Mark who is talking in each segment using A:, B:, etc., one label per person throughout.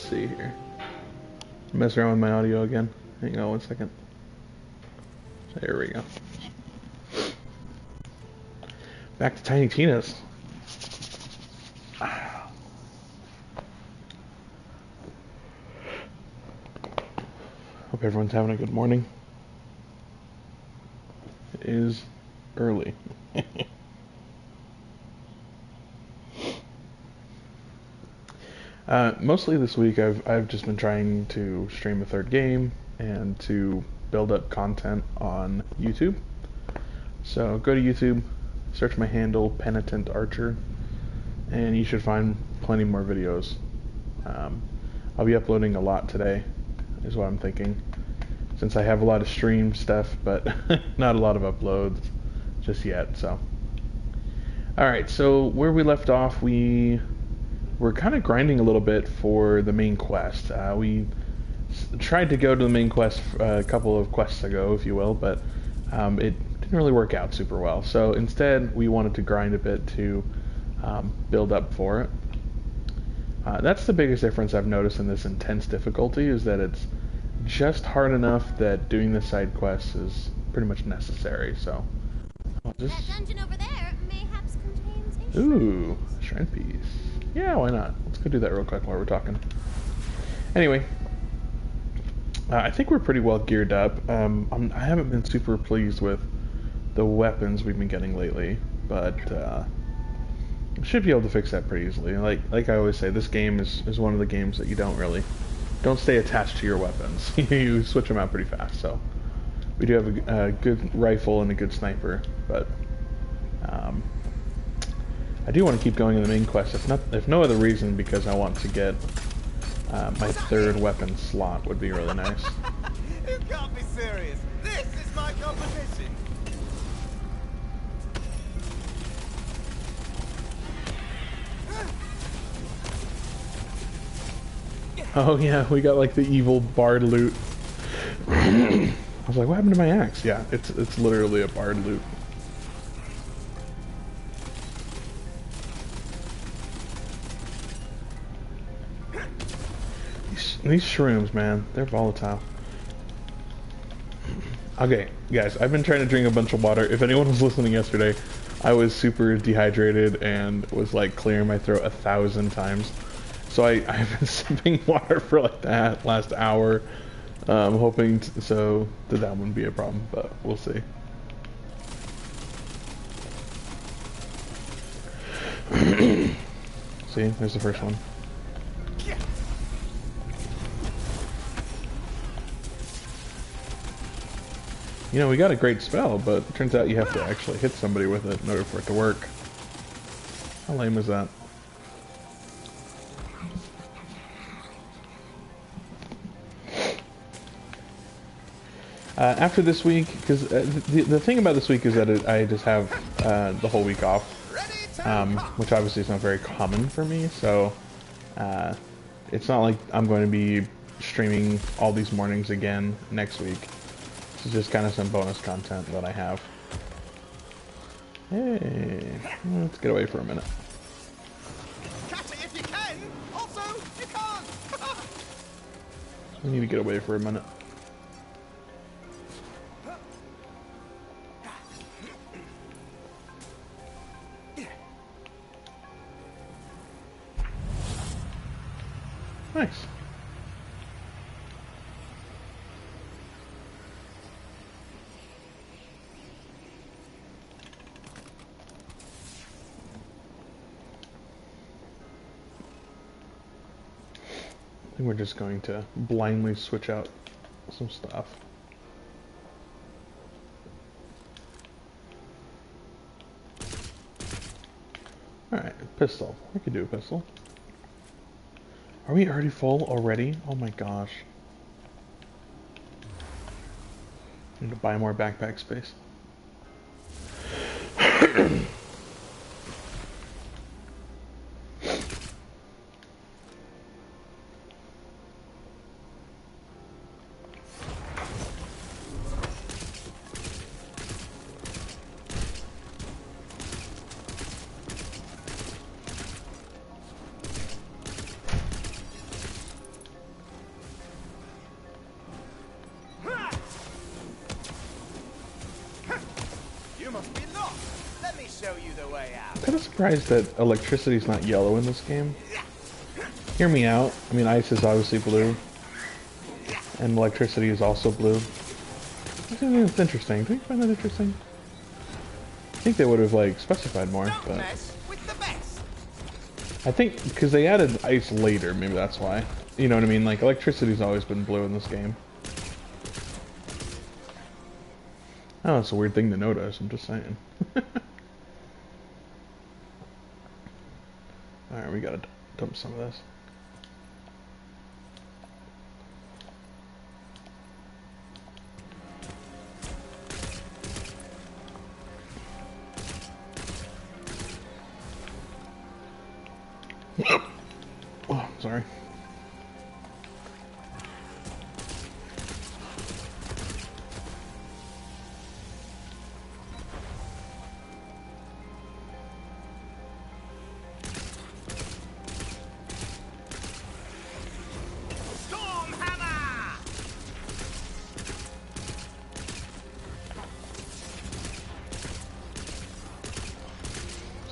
A: see here. Mess around with my audio again. Hang on one second. There we go. Back to Tiny Tina's. Hope everyone's having a good morning. It is early. Mostly this week I've just been trying to stream a third game and to build up content on YouTube. So go to YouTube, search my handle, Penitent Archer, and you should find plenty more videos. I'll be uploading a lot today, is what I'm thinking, since I have a lot of stream stuff, but not a lot of uploads just yet. So, alright, so where we left off, we're kind of grinding a little bit for the main quest. We tried to go to the main quest a couple of quests ago, if you will, but it didn't really work out super well. So instead, we wanted to grind a bit to build up for it. That's the biggest difference I've noticed in this intense difficulty, is that it's just hard enough that doing the side quests is pretty much necessary. So I'll just...
B: That dungeon over there mayhaps contains a
A: Ooh, shrine piece. Yeah, why not? Let's go do that real quick while we're talking. Anyway, I think we're pretty well geared up. I haven't been super pleased with the weapons we've been getting lately, but should be able to fix that pretty easily. Like I always say, this game is one of the games that you don't stay attached to your weapons. You switch them out pretty fast. So we do have a good rifle and a good sniper, but I do want to keep going in the main quest, if no other reason, because I want to get my third weapon slot. Would be really nice.
C: You can't be serious. This is my competition.
A: Oh yeah, we got like the evil bard loot. I was like, what happened to my axe? Yeah, it's literally a bard loot. These shrooms, man, they're volatile. Okay, guys, I've been trying to drink a bunch of water. If anyone was listening yesterday, I was super dehydrated and was like clearing my throat 1,000 times. So I've been sipping water for like that last hour. Hoping so that wouldn't be a problem, but we'll see. See, there's the first one. You know, we got a great spell, but it turns out you have to actually hit somebody with it in order for it to work. How lame is that? After this week, because the thing about this week is that I just have the whole week off, which obviously is not very common for me, so it's not like I'm going to be streaming all these mornings again next week. This is just kind of some bonus content that I have. Hey, let's get away for a minute.
C: Catch it if you can. Also, you can't.
A: We need to get away for a minute. Nice. I think we're just going to blindly switch out some stuff. Alright, pistol. I could do a pistol. Are we already full already? Oh my gosh. I need to buy more backpack space.
C: You must be lost. Let me show you the way out.
A: I'm kind of surprised that electricity's not yellow in this game. Hear me out. I mean, ice is obviously blue, and electricity is also blue. I think that's interesting. Do you find that interesting? I think they would have like specified more,
C: Don't
A: but
C: mess with the best.
A: I think because they added ice later, maybe that's why. You know what I mean? Like electricity's always been blue in this game. Oh, it's a weird thing to notice. I'm just saying. All right, we gotta dump some of this. Oh, sorry.
C: Storm hammer.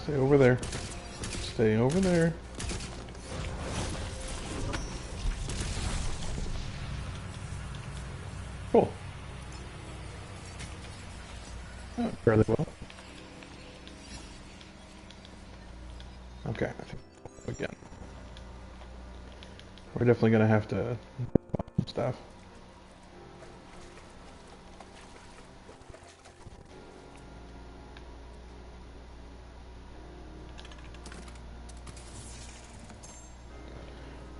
A: Stay over there. Stay over there. Cool. Oh, fairly well. Okay, I think again. We're definitely gonna have to buy some stuff.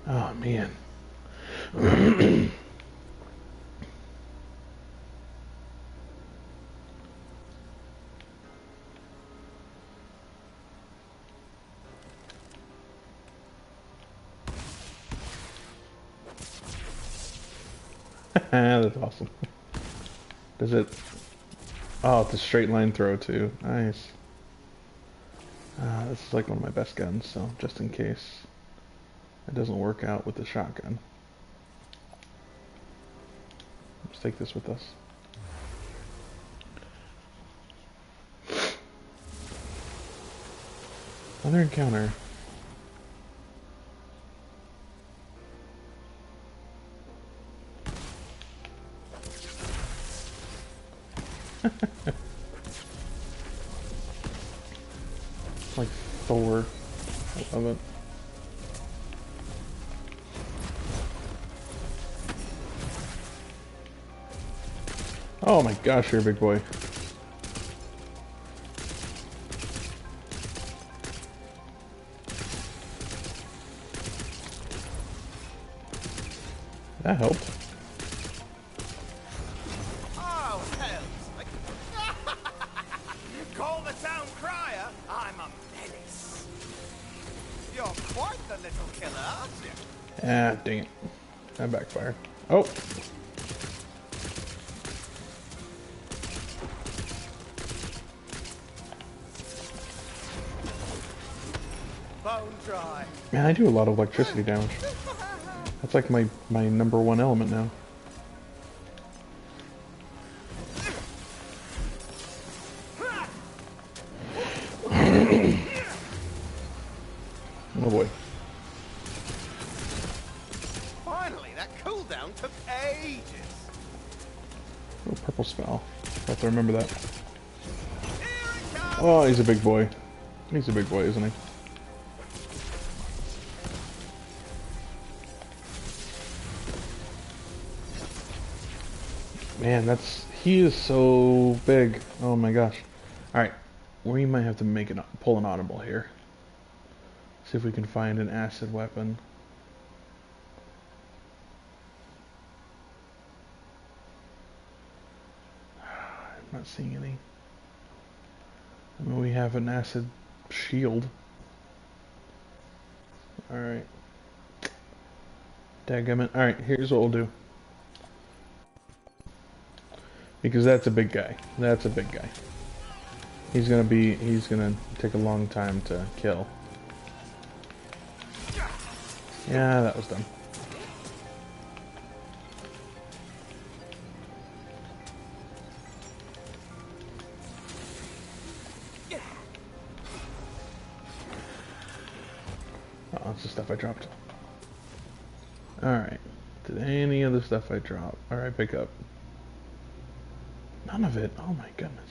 A: Oh man. That's awesome. Does it? Oh, it's a straight line throw too. Nice. This is like one of my best guns, so just in case it doesn't work out with the shotgun. Let's take this with us. Another encounter. Like Thor. I love it. Oh my gosh, you're a big boy. That helped.
C: Oh, hell. Call the town crier. I'm a menace. You're quite the little killer, aren't you?
A: Ah, dang it. That backfired. Oh!
C: Bone dry.
A: Man, I do a lot of electricity damage. That's like my number one element now. Oh boy.
C: Finally, that cooldown took ages.
A: Oh, purple spell. I have to remember that.
C: Here it comes.
A: Oh, he's a big boy. He's a big boy, isn't he? Man, he is so big. Oh my gosh. Alright, we might have to pull an audible here. See if we can find an acid weapon. I'm not seeing any. I mean, we have an acid shield. Alright. Dadgummit. Alright, here's what we'll do. Because that's a big guy. That's a big guy. He's gonna take a long time to kill. Yeah, that was dumb. that's the stuff I dropped. Alright. Did any of the stuff I drop? Alright, pick up. None of it. Oh my goodness.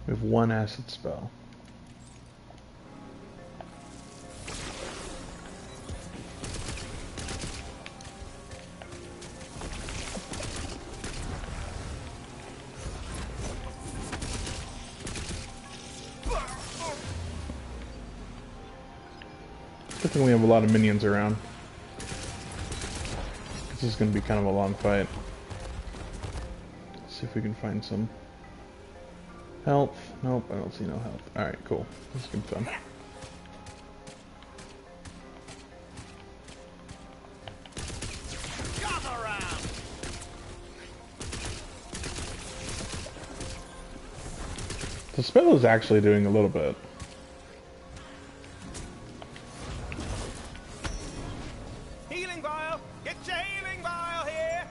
A: We have one acid spell. Good thing we have a lot of minions around. This is going to be kind of a long fight. Let's see if we can find some health. Nope, I don't see no health. Alright, cool. This is good fun.
C: Gather round.
A: The spell is actually doing a little bit.
C: Healing vial. Get your healing vial here.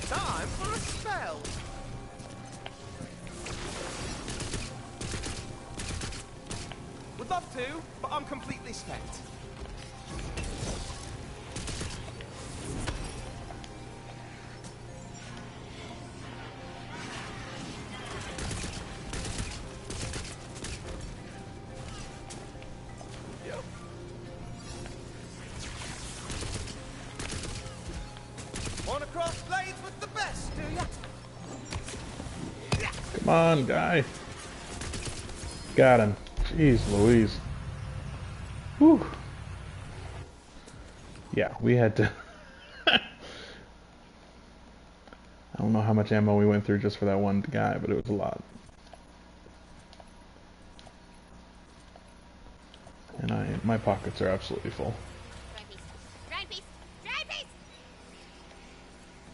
C: Time for a spell. Would love to, but I'm completely spent. Yep. Wanna cross blades with the best, do ya?
A: Come on, guy. Got him. Jeez Louise. Whew. Yeah, we had to... I don't know how much ammo we went through just for that one guy, but it was a lot. And my pockets are absolutely full.
B: Drive piece. Drive piece.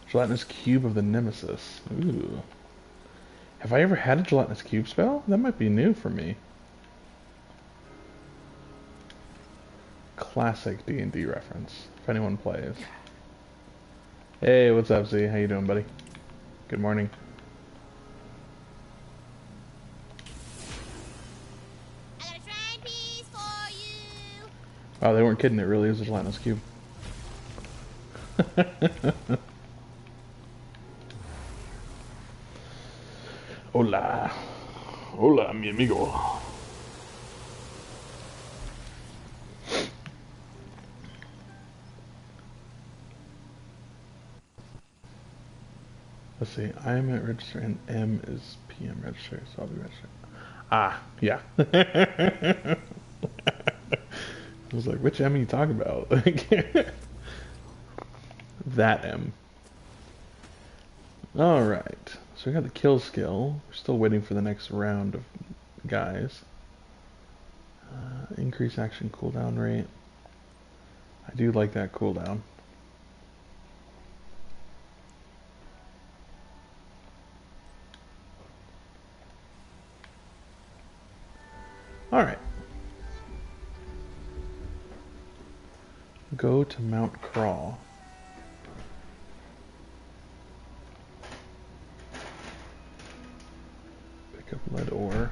A: Gelatinous cube of the Nemesis. Ooh. Have I ever had a gelatinous cube spell? That might be new for me. Classic D&D reference, if anyone plays. Hey, what's up, Z? How you doing, buddy? Good morning.
B: I got a shrine piece for you.
A: Oh, they weren't kidding. It really is a gelatinous cube. Hola. Hola, mi amigo. Let's see. I am at register and M is PM register, so I'll be registered. Ah, yeah. I was like, which M are you talking about? That M. Alright. So we got the kill skill. We're still waiting for the next round of guys. Increase action cooldown rate. I do like that cooldown. Alright. Go to Mount Crawl. Pick up lead ore.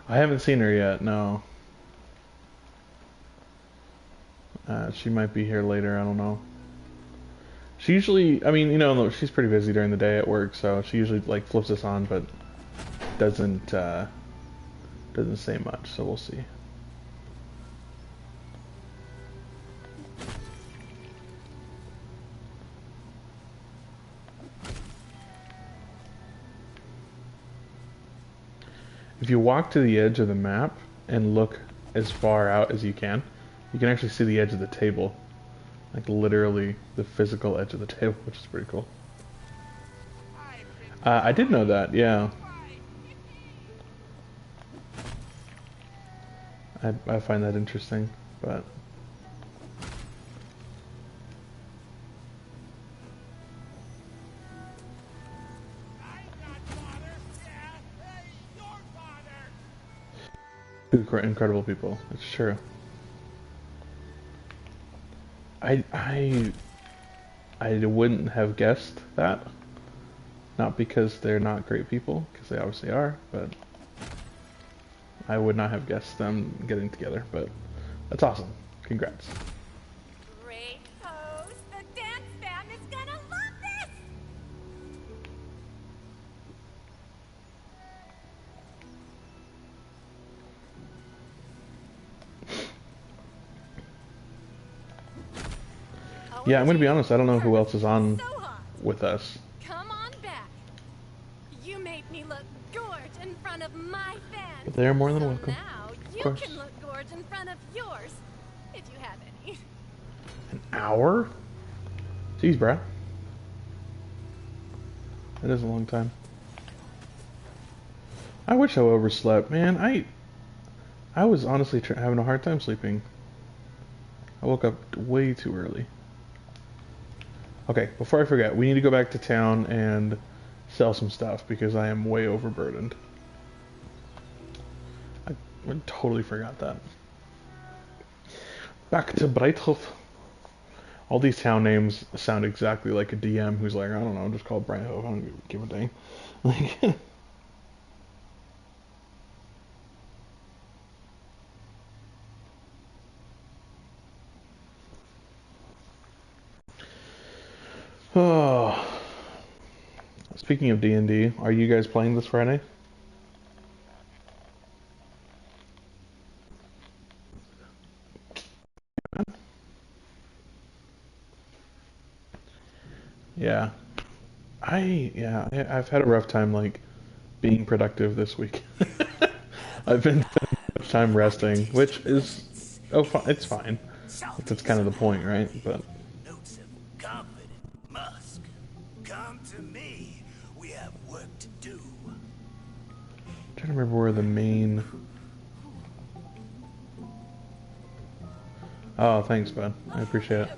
A: I haven't seen her yet, no. She might be here later, I don't know. She usually, I mean, you know, she's pretty busy during the day at work, so she usually like flips us on, but doesn't say much, so we'll see. If you walk to the edge of the map and look as far out as you can actually see the edge of the table. Like literally the physical edge of the table, which is pretty cool. I did know that, yeah. I find that interesting, but... Two incredible people, it's true. I wouldn't have guessed that. Not because they're not great people, because they obviously are, but I would not have guessed them getting together. But that's awesome. Congrats.
B: Great pose. The dance fam is gonna love this.
A: Yeah, I'm gonna be honest. I don't know who else is on
B: So hot.
A: with us.
B: Come on back. You made me look gorge in front of my fans.
A: But they're more than
B: So
A: welcome.
B: now you
A: course.
B: can look gorge in front of yours, if you have any.
A: An hour? Jeez, bruh. That is a long time. I wish I overslept, man. I was honestly having a hard time sleeping. I woke up way too early. Okay, before I forget, we need to go back to town and sell some stuff because I am way overburdened. I totally forgot that. Back to Breithof. All these town names sound exactly like a DM who's like, I don't know, just call it Breithof. I don't give a dang. Like, oh. Speaking of D&D, are you guys playing this Friday? Yeah. I've had a rough time like being productive this week. I've been spending much time resting, which is it's fine. That's kind of the point, right? But
C: Notes of confident musk. Come to me. We have work to do.
A: I'm trying to remember where the main. Oh, thanks, bud. I appreciate it.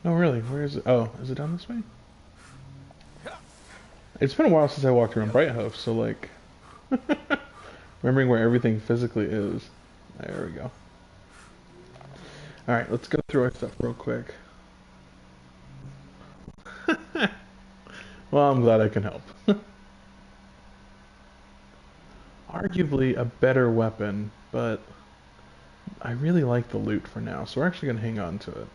A: Oh, really? Where is it? Oh, is it down this way? It's been a while since I walked around Brighthoof, so like, remembering where everything physically is. There we go. Alright, let's go through our stuff real quick. Well, I'm glad I can help. Arguably a better weapon, but I really like the loot for now, so we're actually going to hang on to it.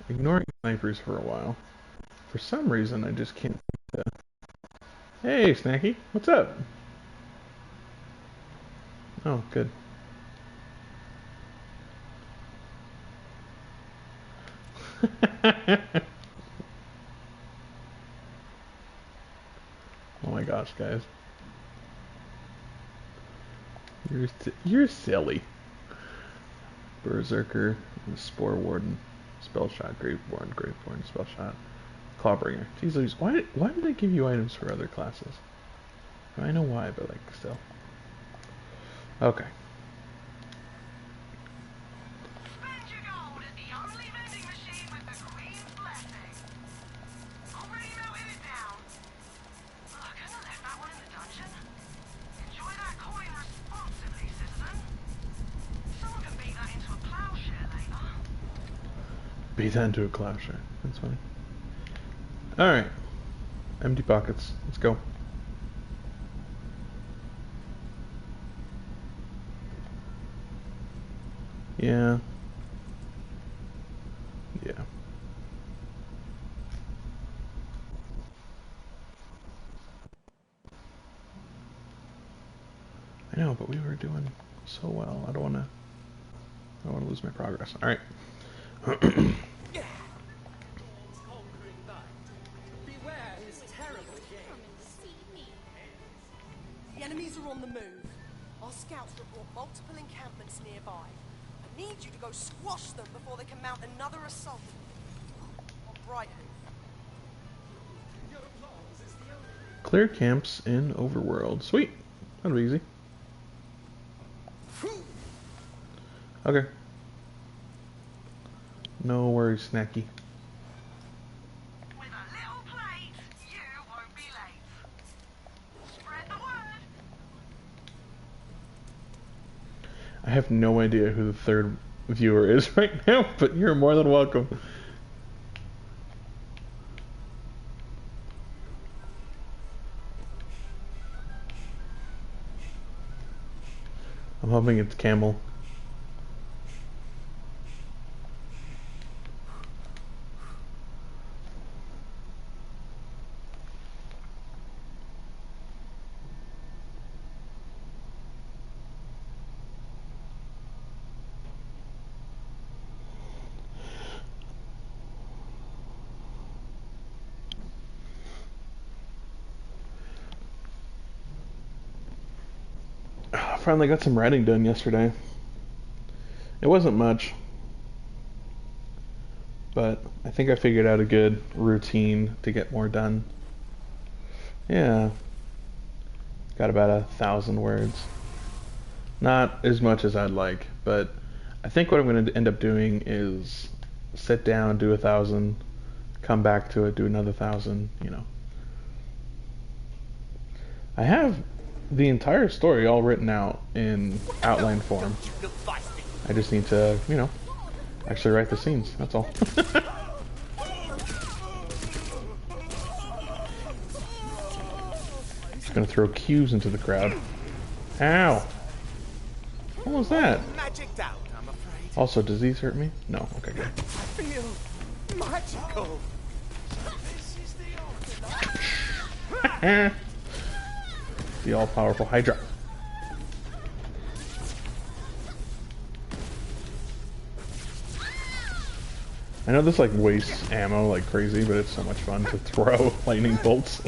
A: Ignoring snipers for a while. For some reason, I just can't. Hey, Snacky, what's up? Oh, good. Oh my gosh, guys. You're silly. Berserker, Spore Warden, Spell Shot, Graveborn, Spell Shot, Clawbringer. Jeez Louise, why did they give you items for other classes? I know why, but like still. Okay.
D: Spend your gold at the only vending machine with the Queen's blessing. Already melted it down. Oh, I couldn't have left that one in the dungeon. Enjoy that coin responsibly, citizen. Someone can beat that into a plowshare later.
A: Beat that into a plowshare. That's funny. Alright. Empty pockets. Let's go. Yeah. Yeah. I know, but we were doing so well. I don't want to lose my progress. All right.
E: Conquering night. Beware his terrible game.
D: The enemies are on the move. Our scouts report multiple encampments nearby. I need you to go squash them before they can mount another assault. On Brighton.
E: Your applause is the only...
A: Clear camps in Overworld. Sweet. That'll be easy. Okay. No worries, Snacky.
D: With a little plate, you won't be late. Spread the word.
A: I have no idea who the third viewer is right now, but you're more than welcome. I'm hoping it's Camel. Finally got some writing done yesterday. It wasn't much, but I think I figured out a good routine to get more done. Yeah, got about 1,000 words. Not as much as I'd like, but I think what I'm going to end up doing is sit down, do 1,000, come back to it, do another 1,000, you know. I have the entire story all written out in outline form. I just need to, you know, actually write the scenes, that's all. Just gonna throw cues into the crowd. Ow! What was that?
C: Magicked out, I'm afraid.
A: Also, does these hurt me? No, okay, good.
C: I feel magical.
A: The all-powerful Hydra. I know this like wastes ammo like crazy, but it's so much fun to throw lightning bolts.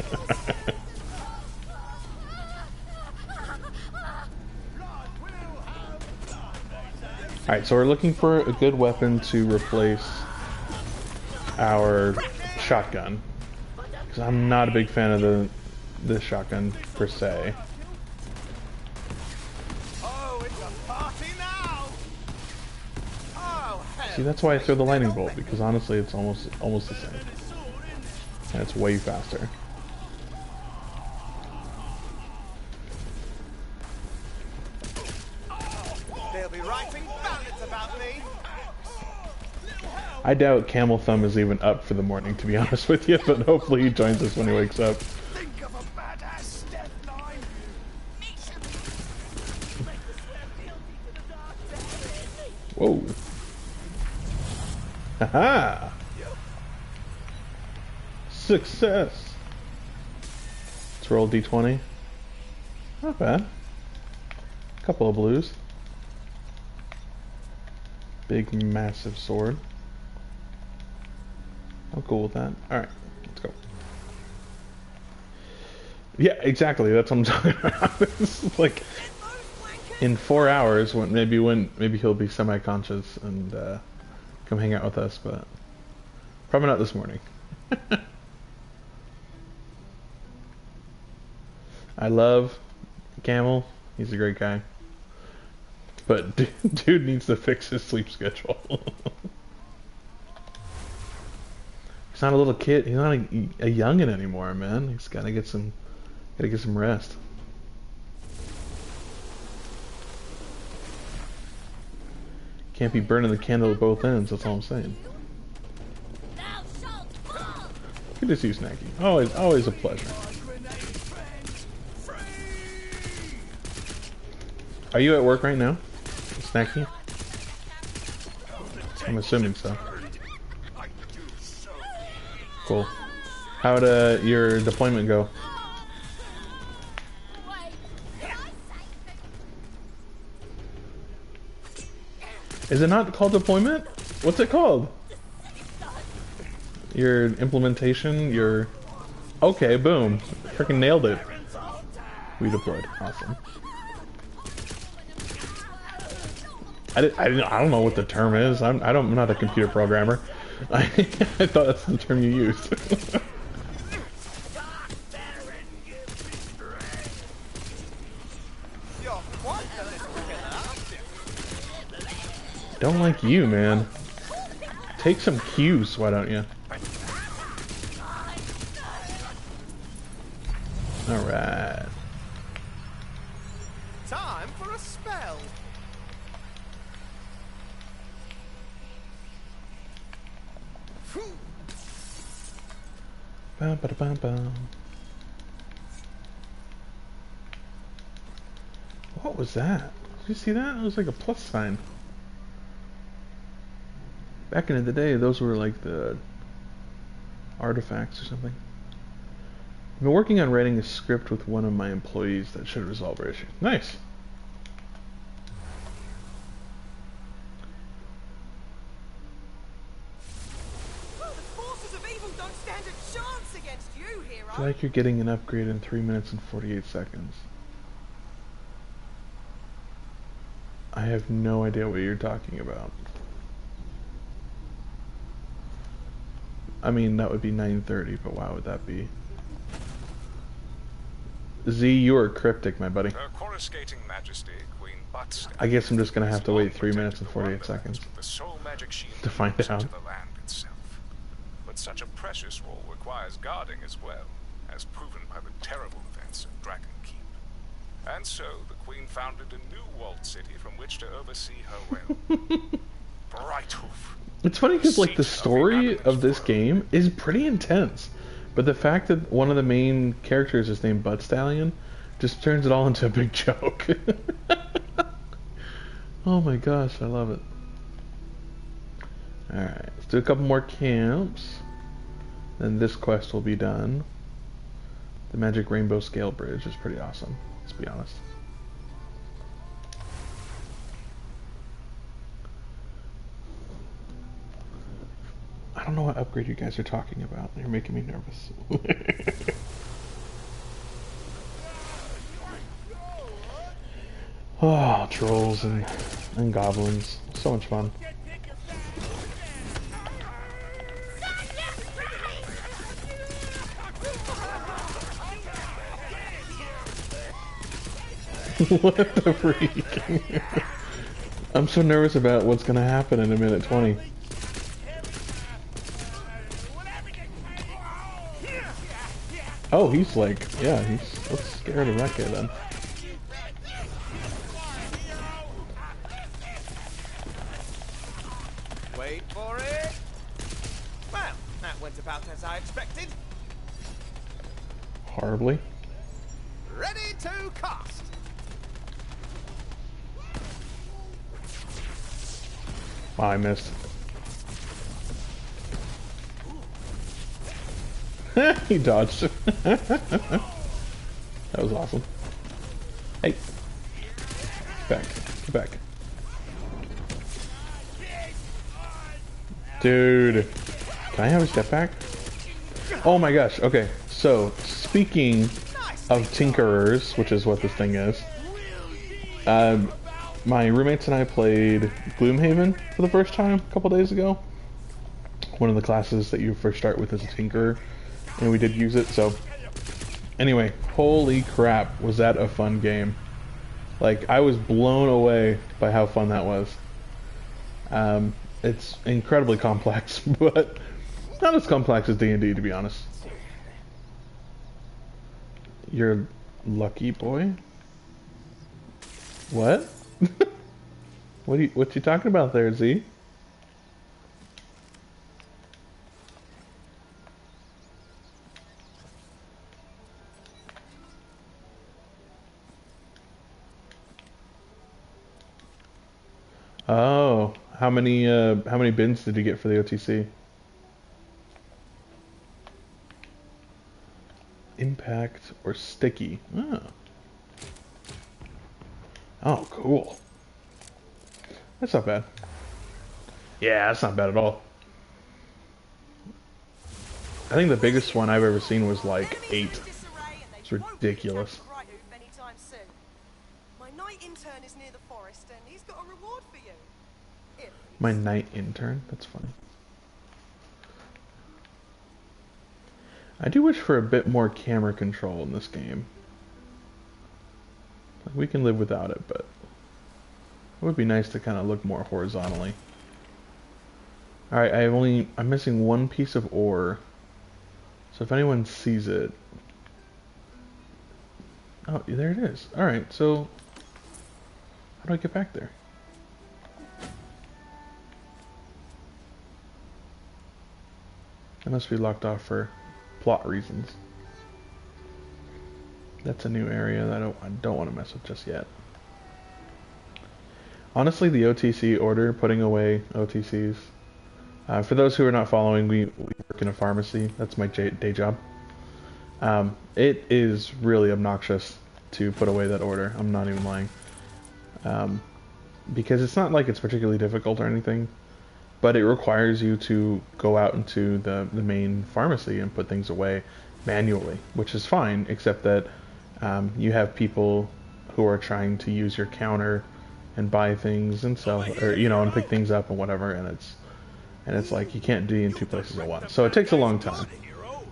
A: Alright, so we're looking for a good weapon to replace our shotgun. Because I'm not a big fan of the shotgun per se.
C: Oh, it's a party now. Oh, hell.
A: See, that's why I throw the lightning bolt, because honestly it's almost the same. And it's way faster.
C: They'll be writing ballads about me.
A: I doubt Camel Thumb is even up for the morning, to be honest with you, but hopefully he joins us when he wakes up.
C: Think of a badass step line.
A: Whoa. Haha! Success! Let's roll D20. Not bad. Couple of blues. Big, massive sword. I'm cool with that. Alright, let's go. Yeah, exactly. That's what I'm talking about. It's like in 4 hours, maybe he'll be semi-conscious and come hang out with us, but probably not this morning. I love Camel. He's a great guy, but dude needs to fix his sleep schedule. He's not a little kid. He's not a youngin' anymore, man. He's gotta get some rest. Can't be burning the candle at both ends. That's all I'm saying. Good to see you, Snacky. Always a pleasure. Are you at work right now, Snacky? I'm assuming so. Cool. How'd your deployment go? Is it not called deployment? What's it called? Your implementation, your... Okay, boom. Freaking nailed it. We deployed. Awesome. I don't know what the term is. I'm not a computer programmer. I thought that's the term you used. Don't like you, man. Take some cues, why don't you? Alright.
C: Time for a spell.
A: Bum, ba, bum, bum. What was that? Did you see that? It was like a plus sign. Back in the day, those were like the artifacts or something. I've been working on writing a script with one of my employees that should resolve our issue. Nice.
C: The forces of evil don't stand a chance against you, hero.
A: I feel like you're getting an upgrade in 3 minutes and 48 seconds. I have no idea what you're talking about. I mean, that would be 9:30, but why would that be? Z, you are cryptic, my buddy.
F: Her coruscating majesty, Queen Butts.
A: I guess I'm just gonna have to wait 3 minutes and 48 seconds
F: The sole magic shield
A: to find
F: to
A: out.
F: the land itself. But such a precious role requires guarding as well, as proven by the terrible events of Dragon Keep. And so the Queen founded a new walled city from which to oversee her realm. Brighthoof.
A: It's funny because like the story of this game is pretty intense, but the fact that one of the main characters is named Bud Stallion just turns it all into a big joke. Oh my gosh, I love it. Alright, let's do a couple more camps. Then this quest will be done. The Magic Rainbow Scale Bridge is pretty awesome, let's be honest. I don't know what upgrade you guys are talking about. You're making me nervous. Oh, trolls and goblins. So much fun. What the freak? I'm so nervous about what's gonna happen in a minute 20. Oh, he's like, yeah, he's looks scared of that guy then.
C: Wait for it. Well, that went about as I expected.
A: Horribly.
C: Ready to cast.
A: Wow, I missed. He dodged. That was awesome. Hey. Get back. Get back. Dude. Can I have a step back? Oh my gosh. Okay. So, speaking of Tinkerers, which is what this thing is, my roommates and I played Gloomhaven for the first time a couple days ago. One of the classes that you first start with is a Tinkerer, and we did use it, so... Anyway, holy crap, was that a fun game. Like, I was blown away by how fun that was. It's incredibly complex, but not as complex as D&D, to be honest. You're lucky boy? What? What you talking about there, Z? Oh, how many bins did you get for the OTC? Impact or sticky? Oh. Oh, cool. That's not bad. Yeah, that's not bad at all. I think the biggest one I've ever seen was like 8. It's ridiculous.
C: My night intern is near the forest and he's got a reward for you.
A: My night intern? That's funny. I do wish for a bit more camera control in this game. Like, we can live without it, but it would be nice to kind of look more horizontally. Alright, I'm missing one piece of ore. So if anyone sees it... Oh, there it is. Alright, so... How do I get back there? It must be locked off for plot reasons. That's a new area that I don't want to mess with just yet. Honestly, the OTC order, putting away OTCs. For those who are not following, we work in a pharmacy. That's my day job. It is really obnoxious to put away that order. I'm not even lying. Because it's not like it's particularly difficult or anything, but it requires you to go out into the main pharmacy and put things away manually, which is fine, except that you have people who are trying to use your counter and buy things and sell, or and pick things up and whatever, and it's like you can't be in two places at once. So it takes a long time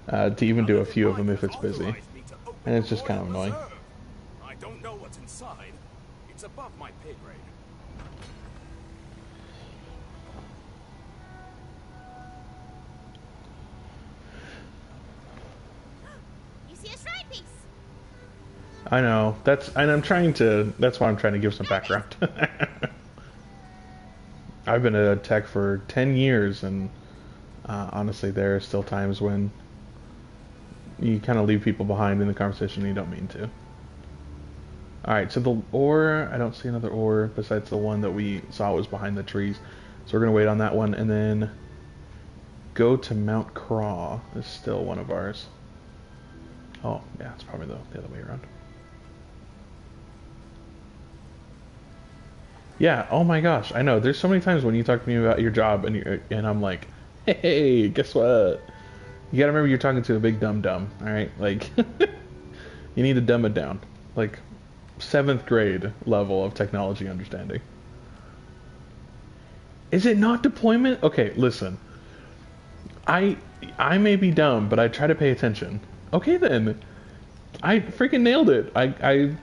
A: to even do a few of them if it's busy, and it's just kind of annoying.
C: I don't know what's inside. It's above my pay grade.
B: You see a shrine piece?
A: I know. That's why I'm trying to give some background. I've been a tech for 10 years, and honestly, there are still times when you kind of leave people behind in the conversation and you don't mean to. Alright, so the ore, I don't see another ore besides the one that we saw was behind the trees. So we're going to wait on that one, and then go to Mount Craw is still one of ours. Oh, yeah, it's probably the other way around. Yeah, oh my gosh, I know. There's so many times when you talk to me about your job and I'm like, hey, guess what? You gotta remember you're talking to a big dum-dum, alright? Like, you need to dumb it down. Like, 7th grade level of technology understanding. Is it not deployment? Okay, listen. I may be dumb, but I try to pay attention. Okay then. I freaking nailed it. I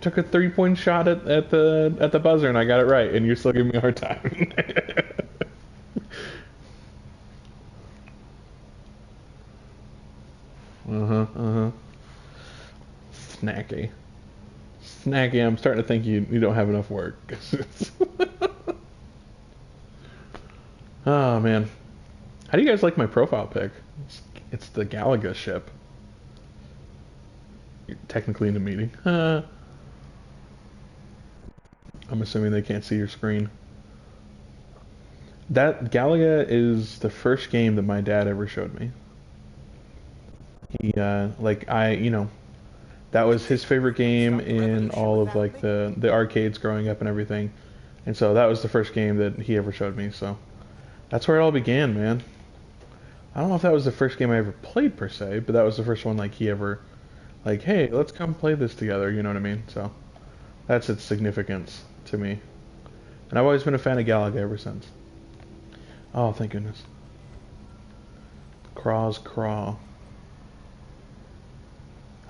A: took a 3-point shot at the buzzer and I got it right, and you're still giving me a hard time. Snacky. Snacky, I'm starting to think you don't have enough work. Oh man. How do you guys like my profile pic? It's the Galaga ship. You're technically in a meeting. I'm assuming they can't see your screen. That Galaga is the first game that my dad ever showed me. He that was his favorite game in all of like the arcades growing up and everything. And so that was the first game that he ever showed me, so that's where it all began, man. I don't know if that was the first game I ever played per se, but that was the first one like he ever like, hey, let's come play this together, you know what I mean? So that's its significance to me. And I've always been a fan of Galaga ever since. Oh, thank goodness. Craw's Craw.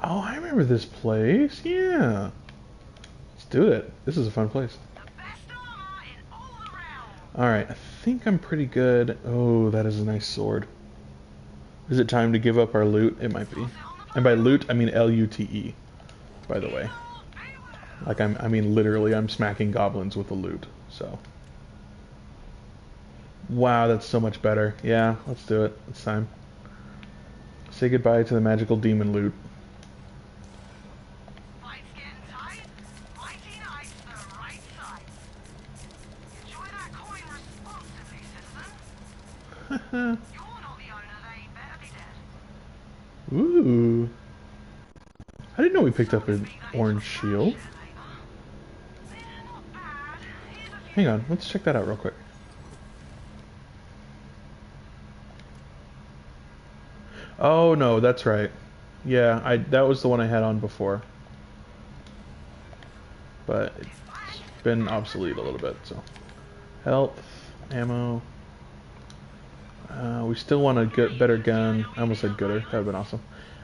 A: Oh, I remember this place. Yeah. Let's do it. This is a fun place. Alright, I think I'm pretty good. Oh, that is a nice sword. Is it time to give up our loot? It might be. And by loot, I mean L-U-T-E, by the way. Like, I mean literally, I'm smacking goblins with a loot, so. Wow, that's so much better. Yeah, let's do it. It's time. Say goodbye to the magical demon loot. Ooh. I didn't know we picked up an orange shield. Hang on, let's check that out real quick. Oh no, that's right. Yeah, that was the one I had on before. But it's been obsolete a little bit, so. Health, ammo. We still want a better gun. I almost said gooder. That would have been awesome.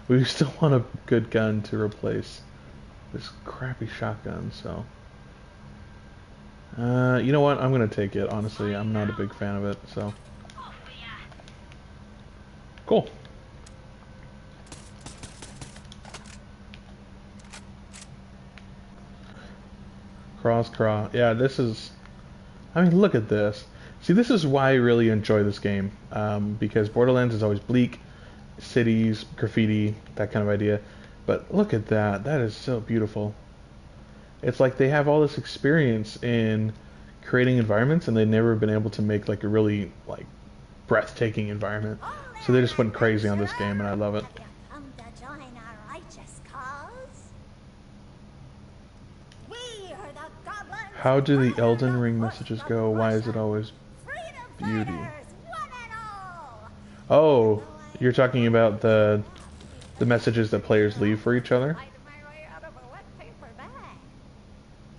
A: We still want a good gun to replace this crappy shotgun, so. You know what? I'm going to take it, honestly. I'm not a big fan of it, so. Cool. Cross. Yeah, this is... I mean, look at this. See, this is why I really enjoy this game. Because Borderlands is always bleak, cities, graffiti, that kind of idea. But look at that. That is so beautiful. It's like they have all this experience in creating environments, and they've never been able to make like a really like breathtaking environment. So they just went crazy on this game, and I love it.
B: Come to join our righteous cause? We are the goblins.
A: How do the Elden Ring messages go? Why is it always beauty?
B: One and all.
A: Oh, you're talking about the messages that players leave for each other?
B: Fight my way out of a wet paper bag.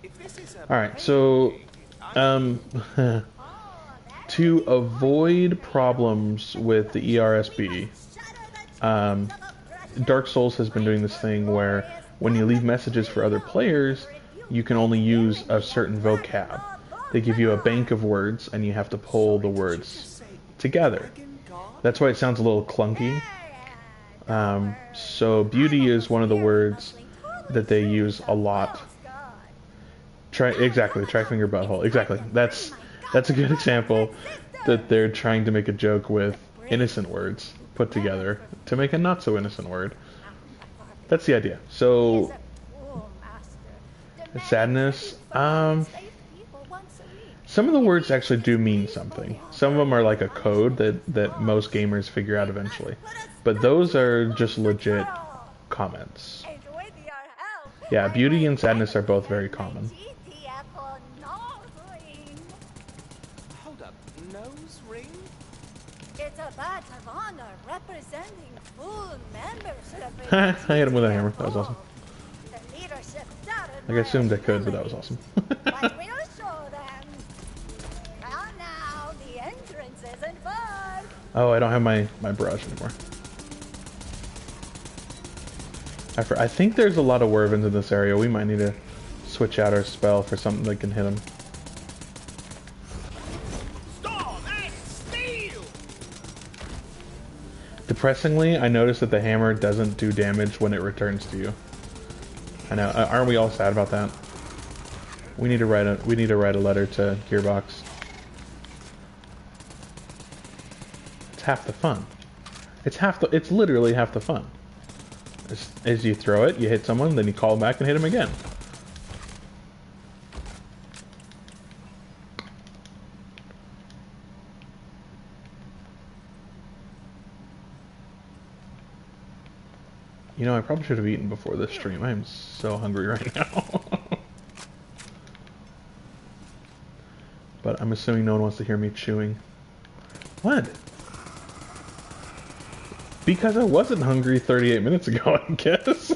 C: If this is a
A: Alright, so to avoid problems with the ERSB, Dark Souls has been doing this thing where when you leave messages for other players, you can only use a certain vocab. They give you a bank of words, and you have to pull the words together. That's why it sounds a little clunky. So beauty is one of the words that they use a lot. Exactly, tri-finger butthole. Exactly. That's a good example that they're trying to make a joke with innocent words put together to make a not so innocent word. That's the idea. So sadness. Some of the words actually do mean something. Some of them are like a code that most gamers figure out eventually. But those are just legit comments. Yeah, beauty and sadness are both very common.
C: Hold up, nose ring?
B: It's a badge of honor representing full membership.
A: I hit him with a hammer. That was awesome.
B: The leadership started
A: Like I assumed I could, but that was awesome.
B: but we'll show them. Well, now the entrance isn't far.
A: Oh, I don't have my barrage anymore. I think there's a lot of Wervins in this area. We might need to switch out our spell for something that can hit them.
C: Storm and steel!
A: Depressingly, I noticed that the hammer doesn't do damage when it returns to you. I know. Aren't we all sad about that? We need to write a letter to Gearbox. It's half the fun. It's literally half the fun. As you throw it, you hit someone, then you call back and hit them again. You know, I probably should have eaten before this stream. I am so hungry right now. But I'm assuming no one wants to hear me chewing. What? Because I wasn't hungry 38 minutes ago, I guess.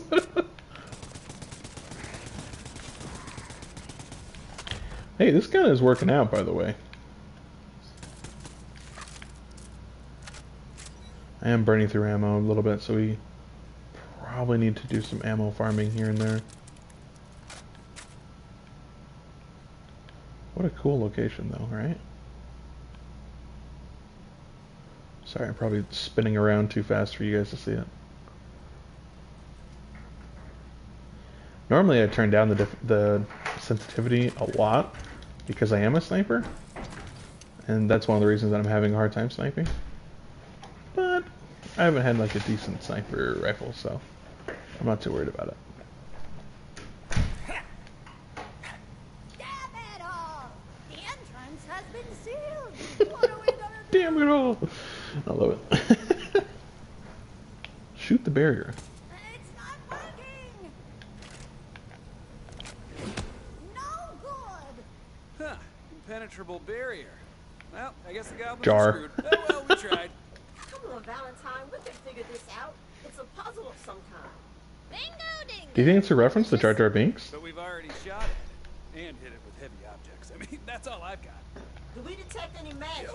A: Hey, this gun is working out, by the way. I am burning through ammo a little bit, so we probably need to do some ammo farming here and there. What a cool location, though, right? Sorry, I'm probably spinning around too fast for you guys to see it. Normally I turn down the sensitivity a lot because I am a sniper. And that's one of the reasons that I'm having a hard time sniping. But I haven't had like a decent sniper rifle, so I'm not too worried about it.
B: Damn it all! The entrance has been sealed. What are we gonna do?
A: Damn it all! I love it. Shoot the barrier.
B: It's not working. No good.
G: Huh. Impenetrable barrier. Well, I guess the goblins
A: Jar.
G: are screwed. Oh well, we tried.
E: Come on, Valentine, we can figure this out. It's a puzzle of some kind.
B: Bingo ding.
A: Do you think it's a reference to Jar Jar Binks?
G: But we've already shot it. And hit it with heavy objects. I mean, that's all I've got.
E: Do we detect any magic?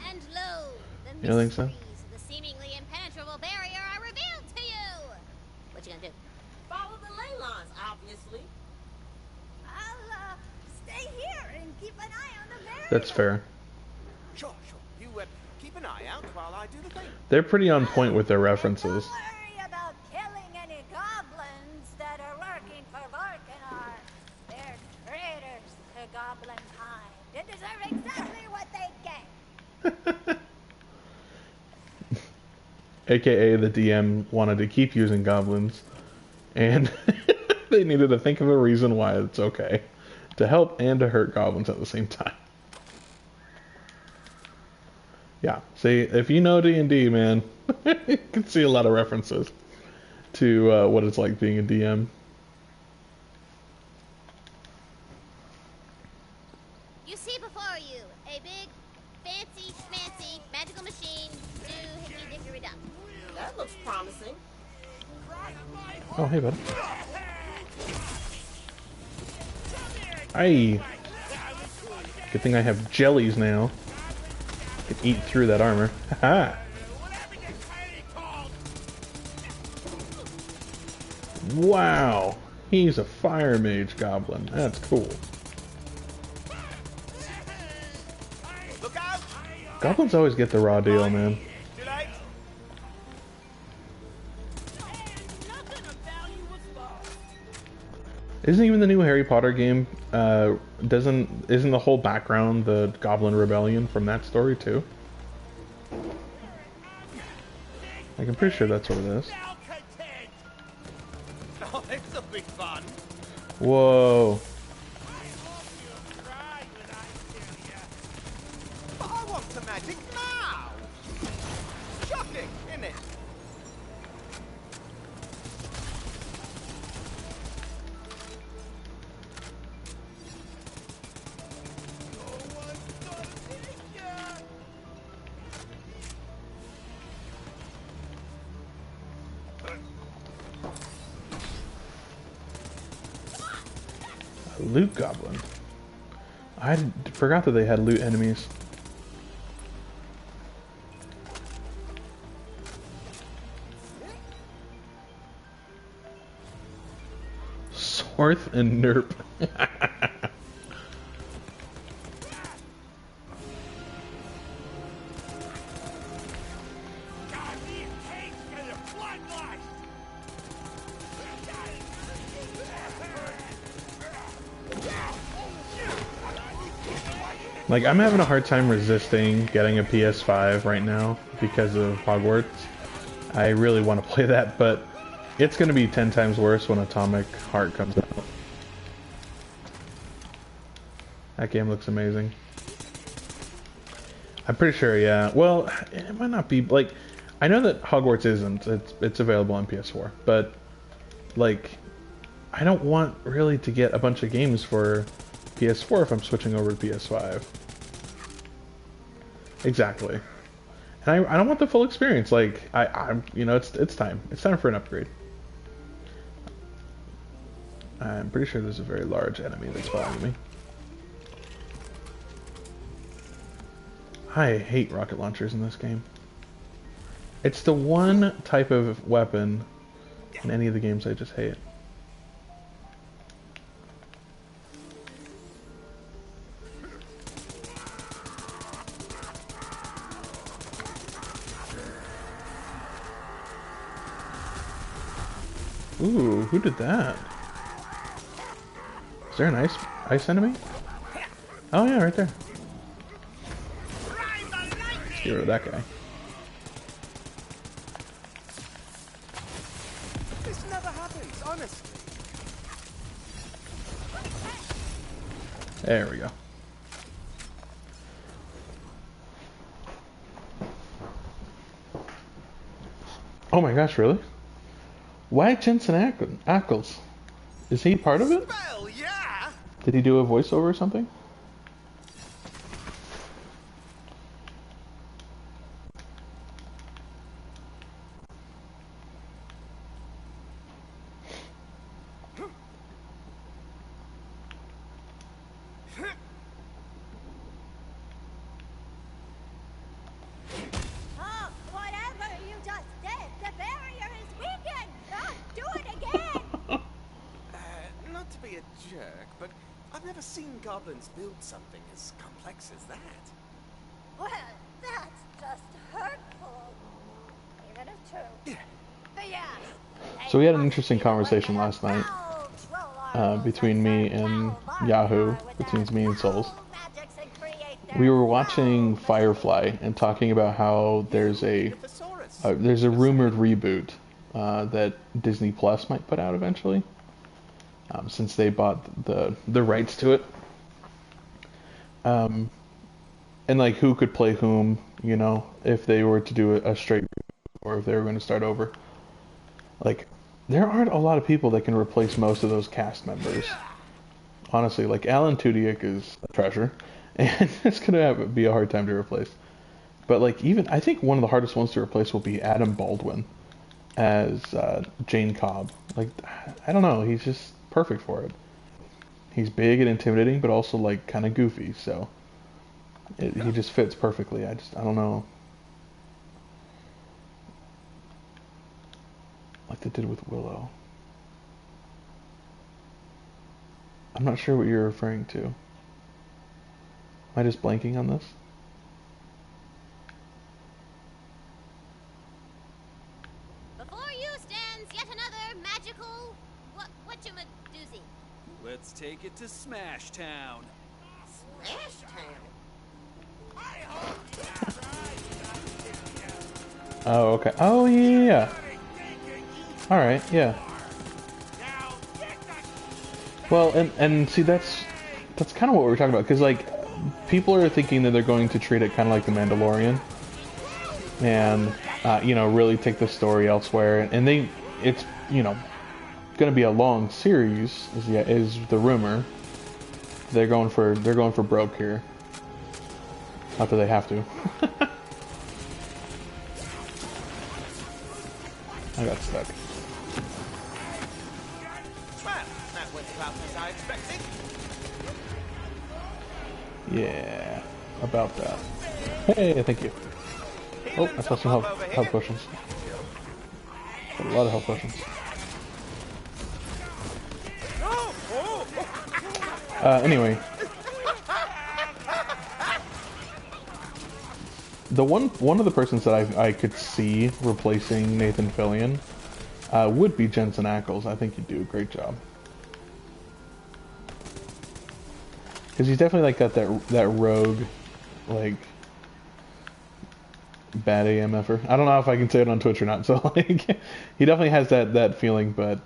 B: And lo, the
A: You don't think so?
B: mysteries of the seemingly impenetrable barrier are revealed to you. What you gonna do?
E: Follow the ley lines, obviously.
B: I'll stay here and keep an eye on the barrier.
A: That's fair.
C: Sure. You keep an eye out while I do the thing.
A: They're pretty on point with their references.
B: Don't worry about killing any goblins that are working for Vorkanar. They're traitors to goblin kind. They deserve exactly what they get.
A: AKA the DM wanted to keep using goblins, and they needed to think of a reason why it's okay to help and to hurt goblins at the same time. Yeah, see, if you know D&D, man, you can see a lot of references to what it's like being a DM.
H: You see before you a big, fancy, schmancy, magical machine do hickey dickory dock.
E: That looks promising.
A: Oh, hey, bud. Aye. Good thing I have jellies now. I can eat through that armor. Haha. Wow. He's a fire mage goblin. That's cool.
C: Look out!
A: Goblins always get the raw deal, man.
C: Too late.
A: Isn't even the new Harry Potter game, isn't the whole background the Goblin Rebellion from that story too? Like, I'm pretty sure that's what it is.
C: Oh, this'll be fun.
A: Whoa.
C: But I want some magic now. Shocking, isn't it?
A: Loot goblin. I forgot that they had loot enemies. Swarth and Nerp. Like, I'm having a hard time resisting getting a PS5 right now because of Hogwarts. I really want to play that, but it's going to be 10 times worse when Atomic Heart comes out. That game looks amazing. I'm pretty sure, yeah. Well, it might not be, like, I know that Hogwarts isn't. It's available on PS4, but, like, I don't want really to get a bunch of games for PS4 if I'm switching over to PS5. Exactly. And I don't want the full experience. Like, I'm you know, it's time. It's time for an upgrade. I'm pretty sure there's a very large enemy that's following me. I hate rocket launchers in this game. It's the one type of weapon in any of the games I just hate. Ooh, who did that? Is there an ice enemy? Oh yeah, right there. Let's get rid of that guy.
C: This never happens, honestly.
A: There we go. Oh my gosh, really? Why Jensen Ackles? Is he part of it?
C: Well, yeah.
A: Did he do a voiceover or something?
B: Oh, whatever you just did, the barrier is weakened. Oh, do it again.
C: Not to be a jerk, but I've never seen goblins build something as complex as that.
B: Well, That's just hurtful. Even if true. But yeah.
A: So we had an interesting conversation last night between me and Yahoo, between me and Souls. We were watching Firefly and talking about how there's a rumored reboot that Disney Plus might put out eventually, since they bought the rights to it. And like who could play whom, you know, if they were to do a straight reboot or if they were going to start over. Like, there aren't a lot of people that can replace most of those cast members. Honestly, like Alan Tudyk is a treasure, and it's gonna be a hard time to replace. But like, even I think one of the hardest ones to replace will be Adam Baldwin as Jane Cobb. Like, I don't know, he's just perfect for it. He's big and intimidating, but also like kind of goofy, so he just fits perfectly. I don't know. Like they did with Willow. I'm not sure what you're referring to. Am I just blanking on this?
H: Before you stands yet another magical whatchamadoozy.
G: Let's take it to Smash Town.
E: Smash Town.
A: Oh, okay. Oh, yeah. Alright, yeah. Well, and see, that's kind of what we were talking about, because, like, people are thinking that they're going to treat it kind of like The Mandalorian, and, you know, really take the story elsewhere, and it's, you know, going to be a long series, is the rumor. They're going for broke here. Not that they have to. I got stuck.
C: Well, that went about as I expected.
A: Yeah, about that. Hey, thank you. Oh, I saw some health potions. A lot of health potions. Anyway. The one of the persons that I could see replacing Nathan Fillion would be Jensen Ackles. I think he'd do a great job. Because he's definitely like that rogue, like, bad AMFer. I don't know if I can say it on Twitch or not, so like, he definitely has that feeling, but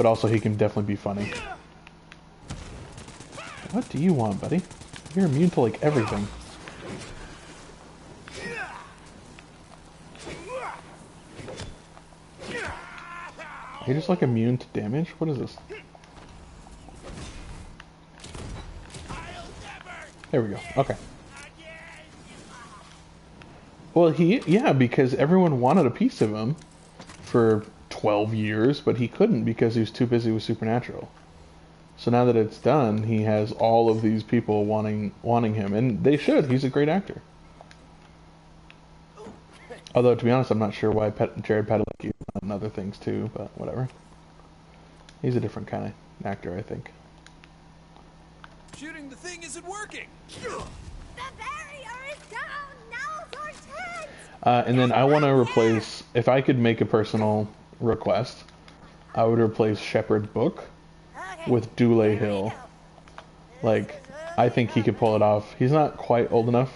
A: also he can definitely be funny. What do you want, buddy? You're immune to like everything. Are you just like immune to damage? What is this? There we go. Okay. Well, yeah, because everyone wanted a piece of him for 12 years, but he couldn't because he was too busy with Supernatural. So now that it's done, he has all of these people wanting him, and they should. He's a great actor. Although, to be honest, I'm not sure why Jared Padalecki is on other things too, but whatever. He's a different kind of actor, I think.
G: Shooting the thing isn't working.
B: The barrier is down. Now's our chance.
A: And then I want to replace, if I could make a personal request, I would replace Shepherd Book with Dule Hill. Like, I think he could pull it off. He's not quite old enough,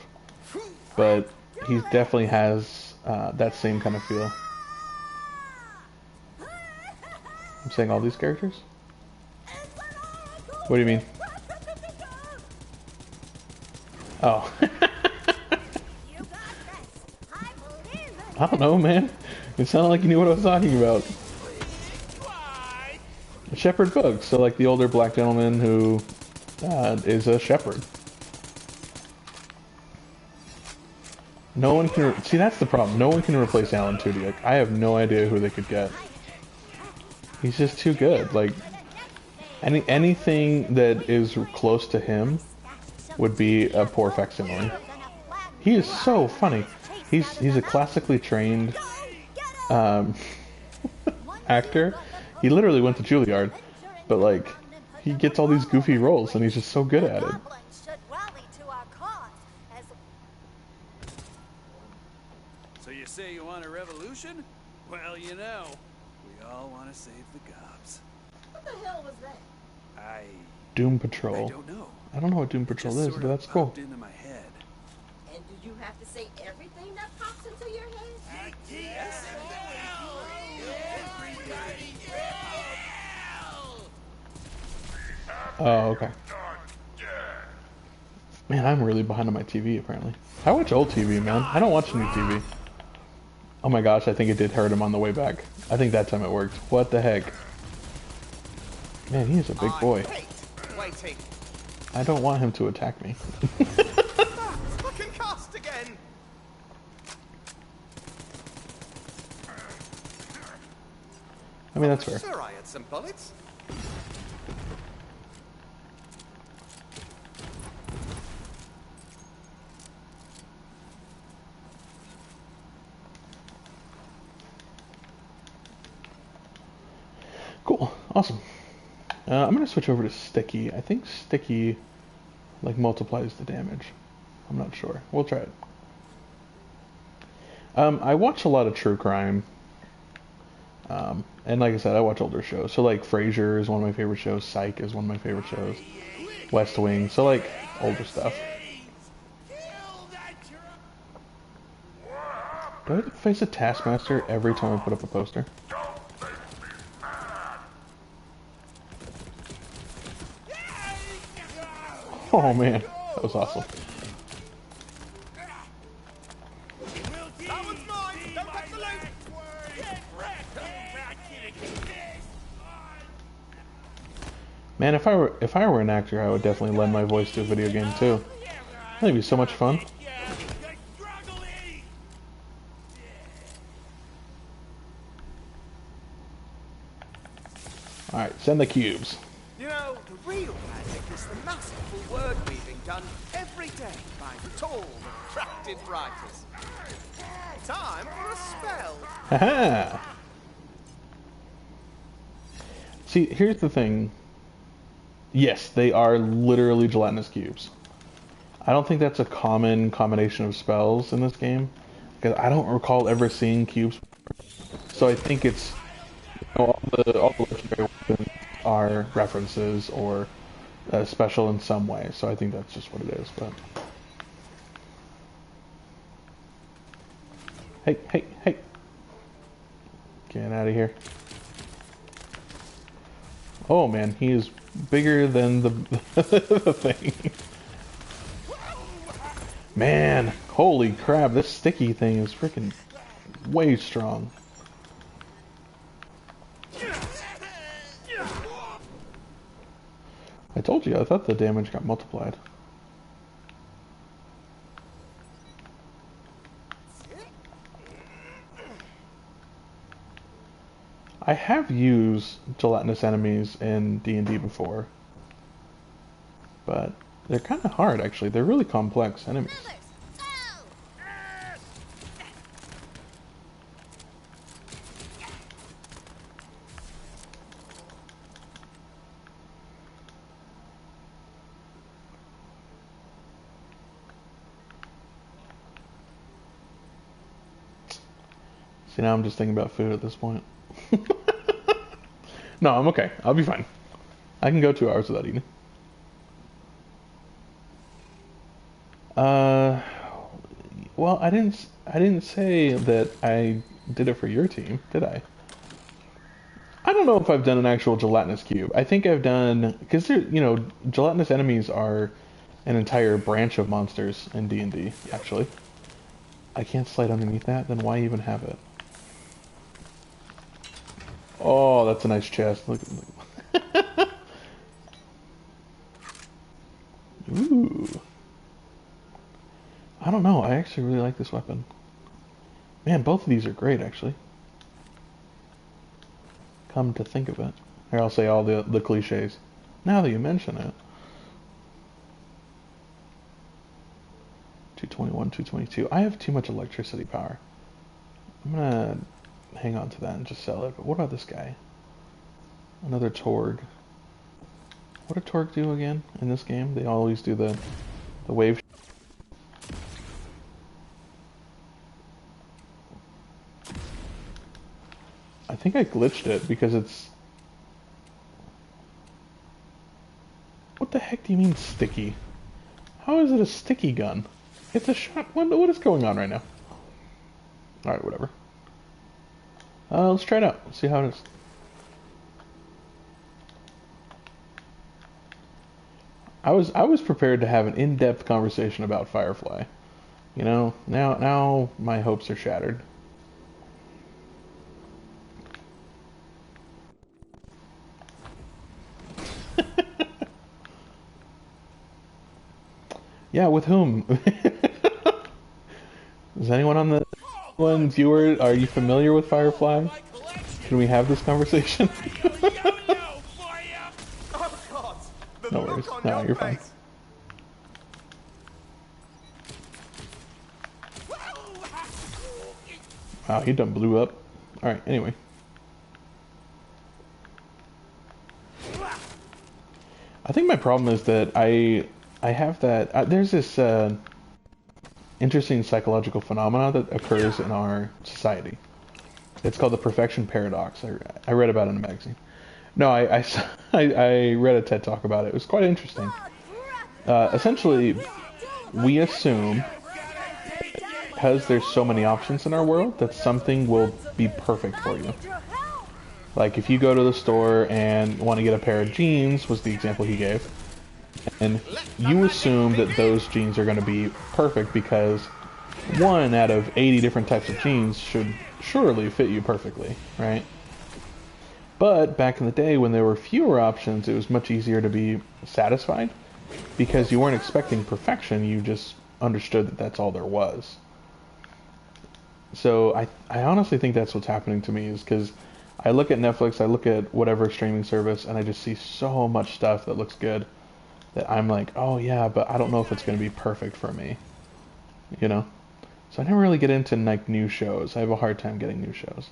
A: but he definitely has that same kind of feel. I'm saying all these characters? What do you mean? Oh. I don't know, man. It sounded like you knew what I was talking about. A shepherd book. So like the older black gentleman who is a shepherd. No one can... See, that's the problem. No one can replace Alan Tudyk. I have no idea who they could get. He's just too good. Like, anything that is close to him would be a poor facsimile. He is so funny. He's a classically trained actor. He literally went to Juilliard, but like he gets all these goofy roles, and he's just so good at it.
G: So you say you want a revolution? Well, you know, we all want to save the gobs.
E: What the hell was that?
A: Doom
G: I
A: Patrol.
G: don't know.
A: I don't know what Doom
G: It
A: Patrol
G: just
A: is,
G: sort
A: but
G: of
A: that's cool.
G: popped into my head.
E: And do you have to say everything that pops into your head?
C: Yes.
A: Oh, okay. Man, I'm really behind on my TV, apparently. I watch old TV, man. I don't watch new TV. Oh my gosh, I think it did hurt him on the way back. I think that time it worked. What the heck? Man, he is a big boy.
C: Waiting.
A: I don't want him to attack me.
C: Fucking cast again.
A: I mean, that's fair.
C: Sure, I had some bullets.
A: Cool. Awesome. I'm going to switch over to Sticky. I think Sticky, like, multiplies the damage. I'm not sure. We'll try it. I watch a lot of true crime. And like I said, I watch older shows. So, like, Frasier is one of my favorite shows. Psych is one of my favorite shows. West Wing. So, like, older stuff. Do I have to face a Taskmaster every time I put up a poster? Oh man, that was awesome.
C: That one's mine. Don't touch the loot.
A: Man, if I were an actor, I would definitely lend my voice to a video game too. That'd be so much fun. Alright, send the cubes.
C: You know, the real magic is the masterful word weaving done every day by tall, attractive writers. Time for a spell.
A: Haha! See, here's the thing. Yes, they are literally gelatinous cubes. I don't think that's a common combination of spells in this game, because I don't recall ever seeing cubes. So I think it's, you know, all the legendary weapons are references or special in some way. So I think that's just what it is. But hey! Get out of here! Oh man, he is bigger than the the thing. Man, holy crap! This sticky thing is freaking way strong. I told you, I thought the damage got multiplied. I have used gelatinous enemies in D&D before, but they're kind of hard actually. They're really complex enemies. See, now I'm just thinking about food at this point. No, I'm okay. I'll be fine. I can go 2 hours without eating. Well, I didn't say that I did it for your team, did I? I don't know if I've done an actual gelatinous cube. I think I've done, because you know, gelatinous enemies are an entire branch of monsters in D&D, actually. I can't slide underneath that, then why even have it? Oh, that's a nice chest. Look. Ooh. I don't know. I actually really like this weapon. Man, both of these are great, actually. Come to think of it. Here, I'll say all the cliches. Now that you mention it. 221, 222. I have too much electricity power. I'm gonna hang on to that and just sell it. But what about this guy? Another Torg. What do Torg do again in this game? They always do the wave. think I glitched it because it's... What the heck do you mean sticky? How is it a sticky gun? It's a shot. What is going on right now? Alright, whatever. Let's try it out. See how it is. I was prepared to have an in-depth conversation about Firefly. You know, now my hopes are shattered. Yeah, with whom? Is anyone on the viewer? Are you familiar with Firefly? Can we have this conversation?
C: Oh, God! The
A: No
C: look
A: worries.
C: on
A: No,
C: your
A: you're fine.
C: face.
A: Wow, he done blew up. Alright, anyway. I think my problem is that I have that... there's this interesting psychological phenomena that occurs in our society. It's called the perfection paradox. I read about it in a magazine. No, I read a TED Talk about it. It was quite interesting. Essentially, we assume, because there's so many options in our world, that something will be perfect for you. Like, if you go to the store and want to get a pair of jeans, was the example he gave, and you assume that those jeans are going to be perfect because 1 out of 80 different types of jeans should surely fit you perfectly, right? But back in the day when there were fewer options, it was much easier to be satisfied because you weren't expecting perfection, you just understood that that's all there was. So I honestly think that's what's happening to me, is because I look at Netflix, I look at whatever streaming service, and I just see so much stuff that looks good that I'm like, oh yeah, but I don't know if it's going to be perfect for me, you know? So I never really get into like new shows. I have a hard time getting new shows.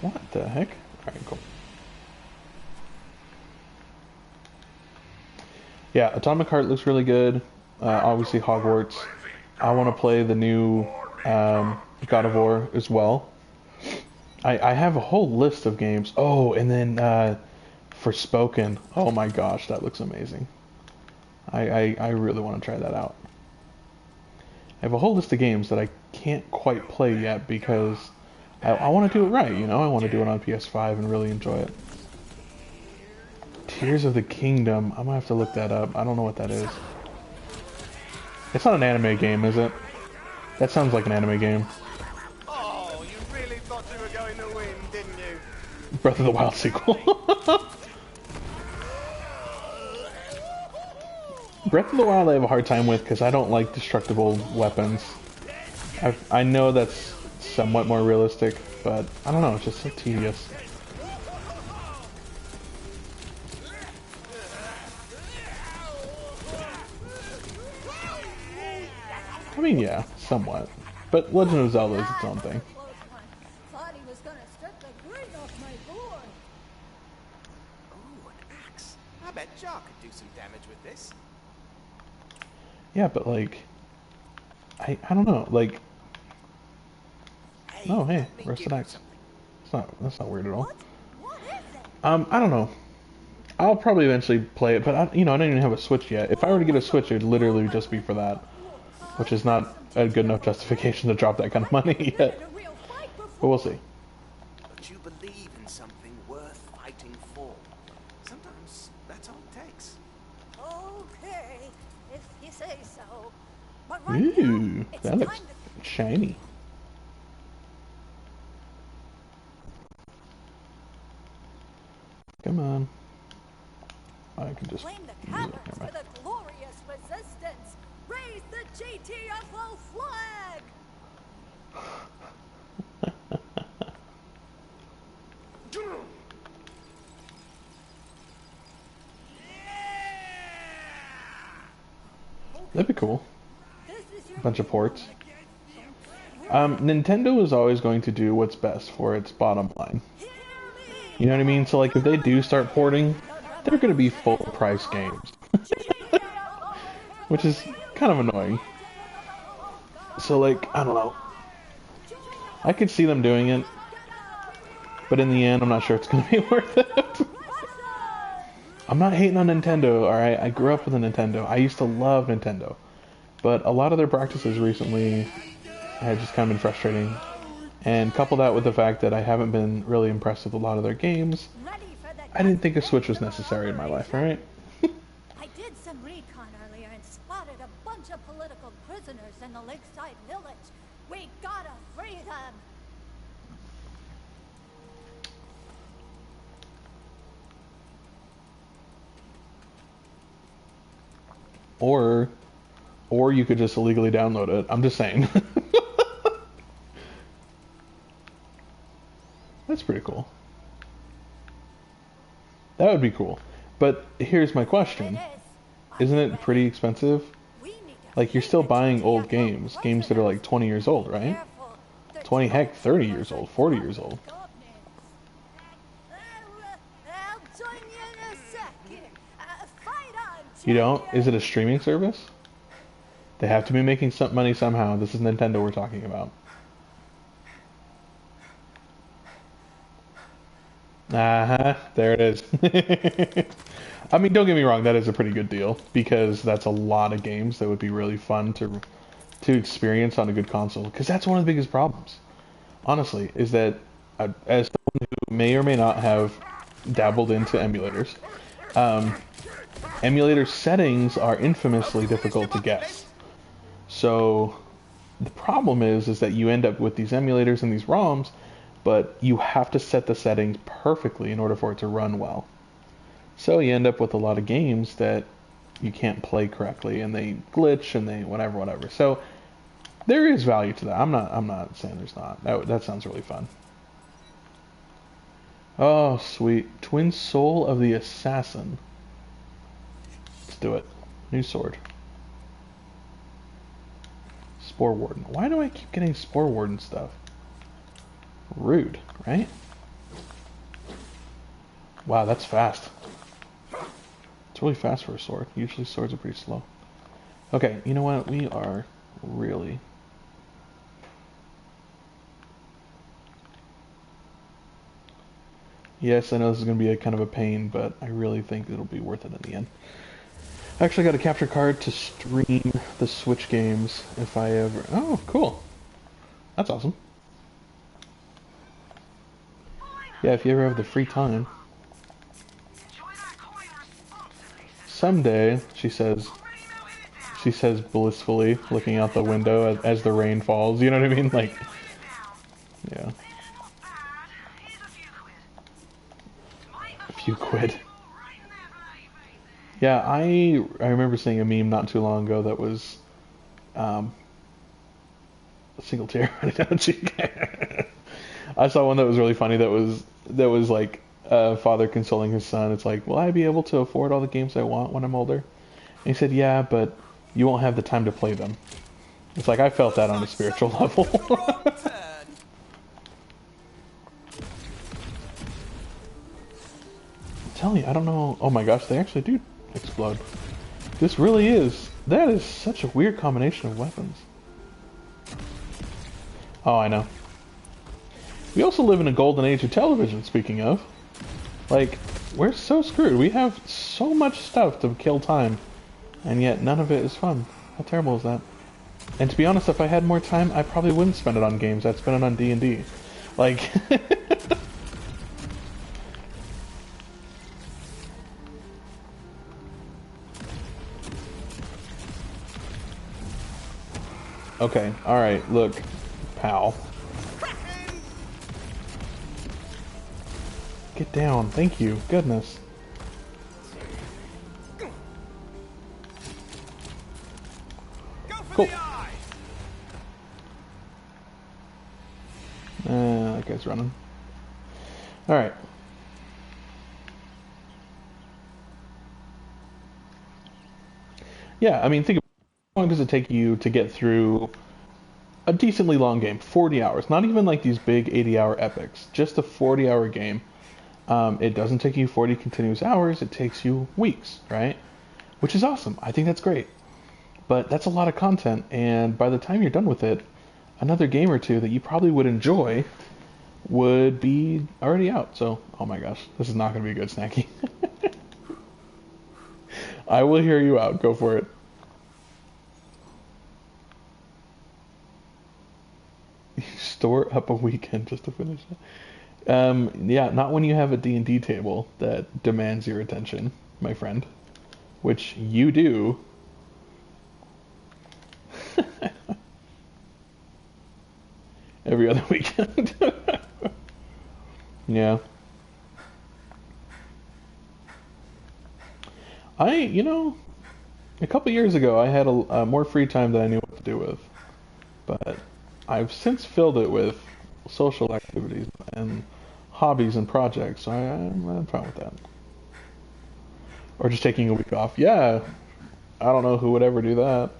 A: What the heck? Alright, cool. Yeah, Atomic Heart looks really good. Obviously Hogwarts. I want to play the new God of War as well. I have a whole list of games. Oh, and then Forspoken. Oh my gosh, that looks amazing. I really want to try that out. I have a whole list of games that I can't quite play yet because I want to do it right, you know? I want to do it on PS5 and really enjoy it. Tears of the Kingdom. I'm gonna have to look that up. I don't know what that is. It's not an anime game, is it? That sounds like an anime game.
C: Oh, you really thought you were going to win, didn't you?
A: Breath of the Wild sequel. Breath of the Wild I have a hard time with because I don't like destructible weapons. I know that's somewhat more realistic, but I don't know, it's just so tedious. I mean, yeah, somewhat. But Legend of Zelda is its own thing.
B: Thought he was gonna strip the green off my board.
C: Ooh, an axe. I bet Jar could do some damage with this.
A: Yeah, but like... I don't know, like... Oh, hey, rusted axe. That's not weird at all.
B: What is it?
A: I don't know. I'll probably eventually play it, but I don't even have a Switch yet. If I were to get a Switch, it'd literally just be for that. Which is not a good enough justification to drop that kind of money yet. But we'll see.
C: But you believe in something worth fighting for. Sometimes that's all it takes.
B: Okay, if you say so. But right
A: Ooh,
B: now, it's
A: that looks
B: time to
A: shiny. Come on. I can just
B: claim the
A: use it.
B: caverns
A: Never
B: for
A: mind.
B: the glorious resistance. Raise the GTFO flag.
A: That'd be cool.
B: This is your
A: Bunch of ports. Nintendo is always going to do what's best for its bottom line. You know what I mean? So like if they do start porting, they're going to be full price games. Which is kind of annoying. So like, I don't know. I could see them doing it. But in the end, I'm not sure it's going to be worth it. I'm not hating on Nintendo, alright? I grew up with a Nintendo. I used to love Nintendo. But a lot of their practices recently have just kind of been frustrating. And couple that with the fact that I haven't been really impressed with a lot of their games, I didn't think a Switch was necessary in my life, alright?
B: I did some recon earlier and spotted a bunch of political prisoners in the lakeside village. We gotta free them.
A: Or you could just illegally download it. I'm just saying. That's pretty cool. That would be cool. But here's my question. Isn't it pretty expensive? Like, you're still buying old games. Games that are like 20 years old, right? 20, heck, 30 years old, 40 years old. You don't? Is it a streaming service? They have to be making some money somehow. This is Nintendo we're talking about. There it is. I mean, don't get me wrong, that is a pretty good deal, because that's a lot of games that would be really fun to experience on a good console, because that's one of the biggest problems, honestly, is that as someone who may or may not have dabbled into emulators, emulator settings are infamously difficult to guess. So the problem is that you end up with these emulators and these ROMs, but you have to set the settings perfectly in order for it to run well. So you end up with a lot of games that you can't play correctly, and they glitch, and they whatever. So there is value to that. I'm not saying there's not. That sounds really fun. Oh, sweet. Twin Soul of the Assassin. Let's do it. New sword. Spore Warden. Why do I keep getting Spore Warden stuff? Rude, right? Wow, that's fast. It's really fast for a sword. Usually swords are pretty slow. Okay, you know what? We are really... Yes, I know this is going to be a kind of a pain, but I really think it'll be worth it in the end. I actually got a capture card to stream the Switch games if I ever... Oh, cool. That's awesome. Yeah, if you ever have the free time. Someday, she says blissfully, looking out the window as the rain falls. You know what I mean? Like, yeah. A few quid. Yeah, I remember seeing a meme not too long ago that was a single tear running down the cheek. I saw one that was really funny that was like a father consoling his son. It's like, will I be able to afford all the games I want when I'm older? And he said, yeah, but you won't have the time to play them. It's like, I felt that on a spiritual level. I'm telling you, I don't know. Oh my gosh, they actually do explode. This really is. That is such a weird combination of weapons. Oh, I know. We also live in a golden age of television, speaking of. Like, we're so screwed. We have so much stuff to kill time, and yet none of it is fun. How terrible is that? And to be honest, if I had more time, I probably wouldn't spend it on games. I'd spend it on D&D. Like... Okay, alright, look, pal. Get down, thank you, goodness. Cool. That guy's running. Alright. Yeah, I mean, think about how long does it take you to get through a decently long game, 40 hours. Not even like these big 80-hour epics, just a 40-hour game. It doesn't take you 40 continuous hours, it takes you weeks, right? Which is awesome. I think that's great. But that's a lot of content, and by the time you're done with it, another game or two that you probably would enjoy would be already out. So, oh my gosh, this is not going to be good, Snacky. I will hear you out. Go for it. Store up a weekend just to finish it. Yeah, not when you have a D&D table that demands your attention, my friend. Which you do. Every other weekend. Yeah. A couple years ago I had a more free time than I knew what to do with. But I've since filled it with social activities and hobbies and projects, so I'm fine with that. Or just taking a week off. Yeah, I don't know who would ever do that.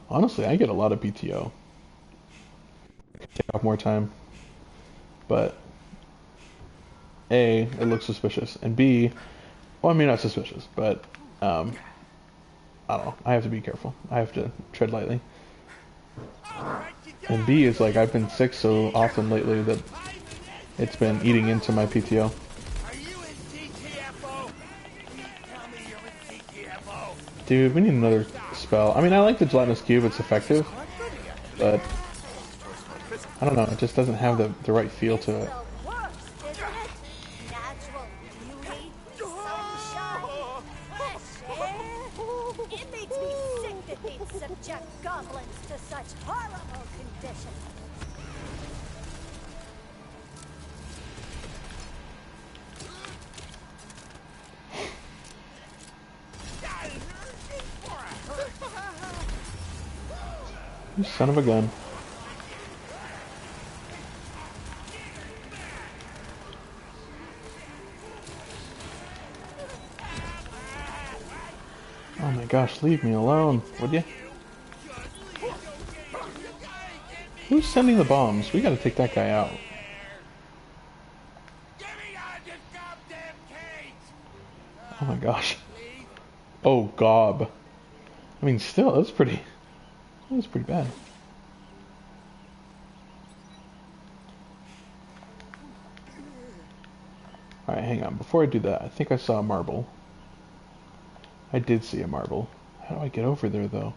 A: Honestly, I get a lot of PTO. Take off more time. But A, it looks suspicious, and B, well, I mean, not suspicious, but I don't know. I have to be careful. I have to tread lightly. And B is like I've been sick so often lately that it's been eating into my PTO. Dude, we need another spell. I mean, I like the gelatinous cube. It's effective, but I don't know. It just doesn't have the right feel to it.
B: The worst, isn't it? Natural beauty, sunshine, fresh air. It makes me sick that they'd subject goblins to such horrible conditions.
A: You son of a gun. Oh my gosh, leave me alone, would you? Who's sending the bombs? We gotta take that guy out. Oh my gosh. Oh, gob. I mean, still, that's pretty bad. Alright, hang on. Before I do that, I think I saw a marble. I did see a marble. How do I get over there, though?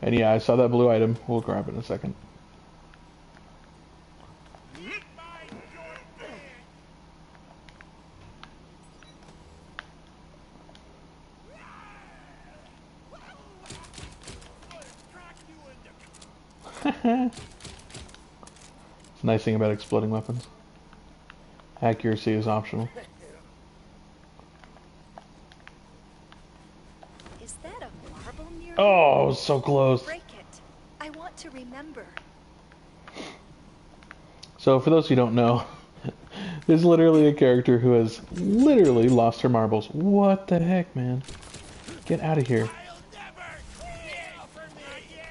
A: And yeah, I saw that blue item. We'll grab it in a second. It's a nice thing about exploding weapons. Accuracy is optional.
I: Is that a marble near?
A: Oh, so close.
I: Break it. I want to remember.
A: So for those who don't know, there's literally a character who has literally lost her marbles. What the heck, man? Get out of here.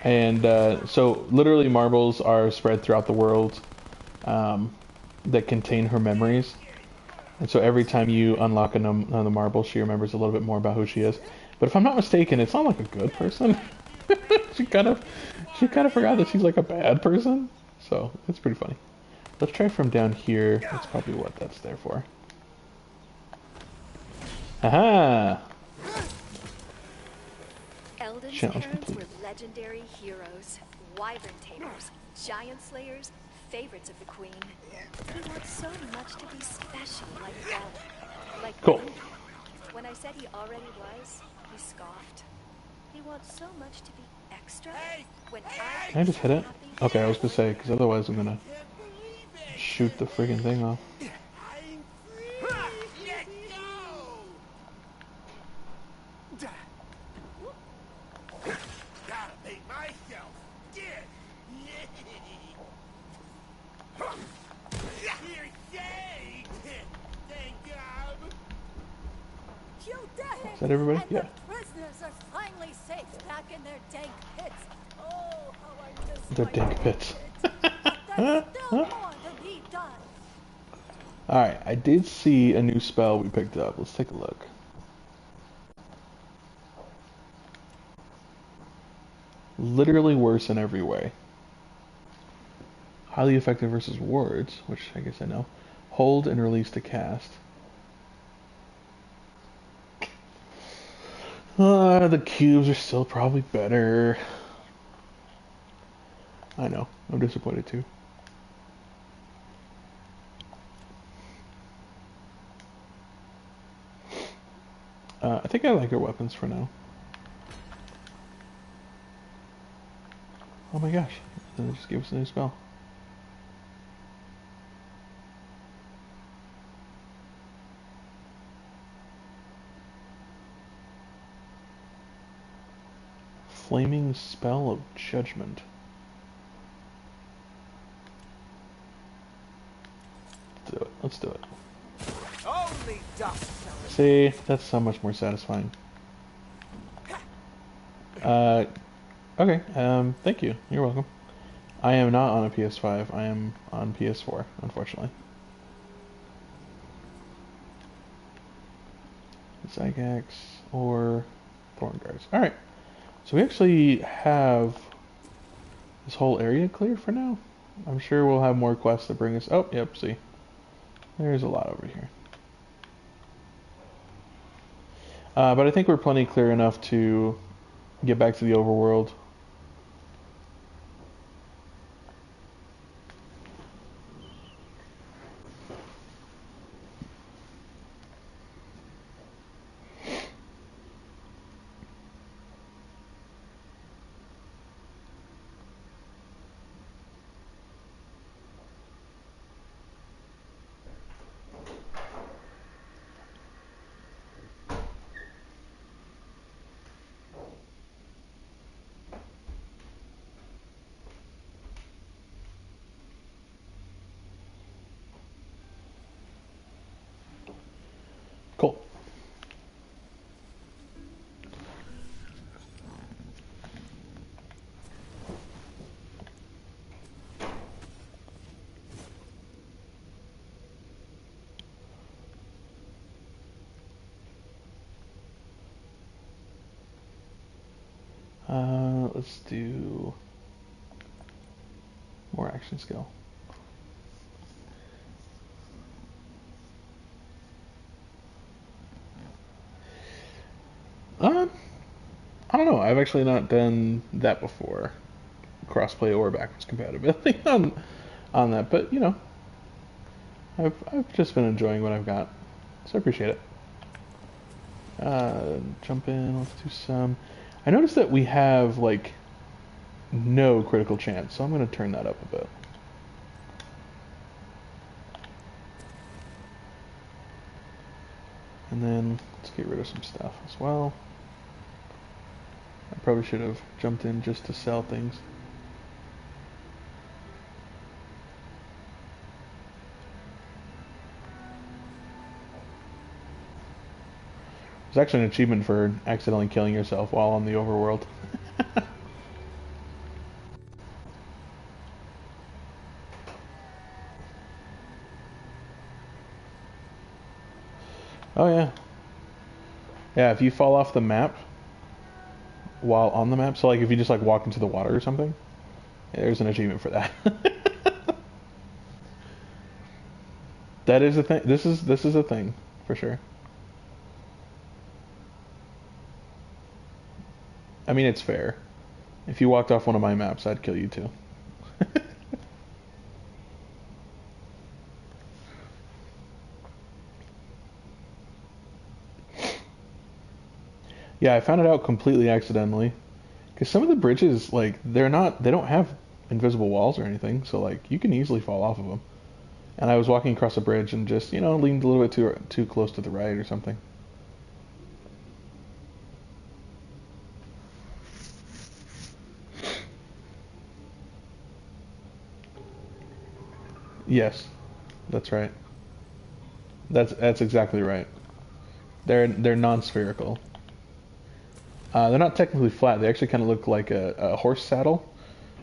A: And so literally marbles are spread throughout the world that contain her memories. And so every time you unlock another marble, she remembers a little bit more about who she is. But if I'm not mistaken, it's not like a good person. she kind of forgot that she's like a bad person. So it's pretty funny. Let's try from down here. That's probably what that's there for. Aha!
I: Eldon's
A: Challenge
I: parents
A: complete.
I: were legendary heroes, wyvern tamers, giant slayers, favorites of the queen. He wants so much to be special like them. Like
A: Cool.
I: me. When I said he already was, he scoffed. He wants so much to be extra. When
A: Can I just hit it? Okay, I was gonna say, because otherwise I'm gonna shoot the friggin' thing off. Is that everybody?
B: And
A: Yeah.
B: the prisoners are finally safe back in their dank pits. Oh, how I miss
A: Their
B: my
A: dank pits.
B: pit. But there's still more to be done.
A: Alright, I did see a new spell we picked up. Let's take a look. Literally worse in every way. Highly effective versus wards, which I guess I know. Hold and release to cast. The cubes are still probably better. I know, I'm disappointed too. I think I like our weapons for now. Oh my gosh, they just gave us a new spell. Flaming Spell of Judgment. Let's do it. Let's do it.
C: Only dust.
A: See, that's so much more satisfying. Okay, thank you. You're welcome. I am not on a PS5. I am on PS4, unfortunately. Zygax or Thorn Guards. Alright. So we actually have this whole area cleared for now. I'm sure we'll have more quests that bring us... Oh, yep, see. There's a lot over here. But I think we're plenty clear enough to get back to the overworld. Cool. Let's do more action skill. I don't know. I've actually not done that before. Crossplay or backwards compatibility on that, but you know, I've just been enjoying what I've got, so I appreciate it. Jump in. Let's do some. I noticed that we have like no critical chance, so I'm going to turn that up a bit. And then let's get rid of some stuff as well. I probably should have jumped in just to sell things. There's actually an achievement for accidentally killing yourself while on the overworld. Oh yeah. Yeah, if you fall off the map while on the map, so like if you just like walk into the water or something, there's an achievement for that. That is a thing. This is a thing for sure. I mean, it's fair. If you walked off one of my maps, I'd kill you too. Yeah, I found it out completely accidentally. Because some of the bridges, like, they don't have invisible walls or anything, so like you can easily fall off of them. And I was walking across a bridge and just, you know, leaned a little bit too close to the right or something. Yes, that's right. That's exactly right. They're non-spherical. They're not technically flat. They actually kind of look like a horse saddle.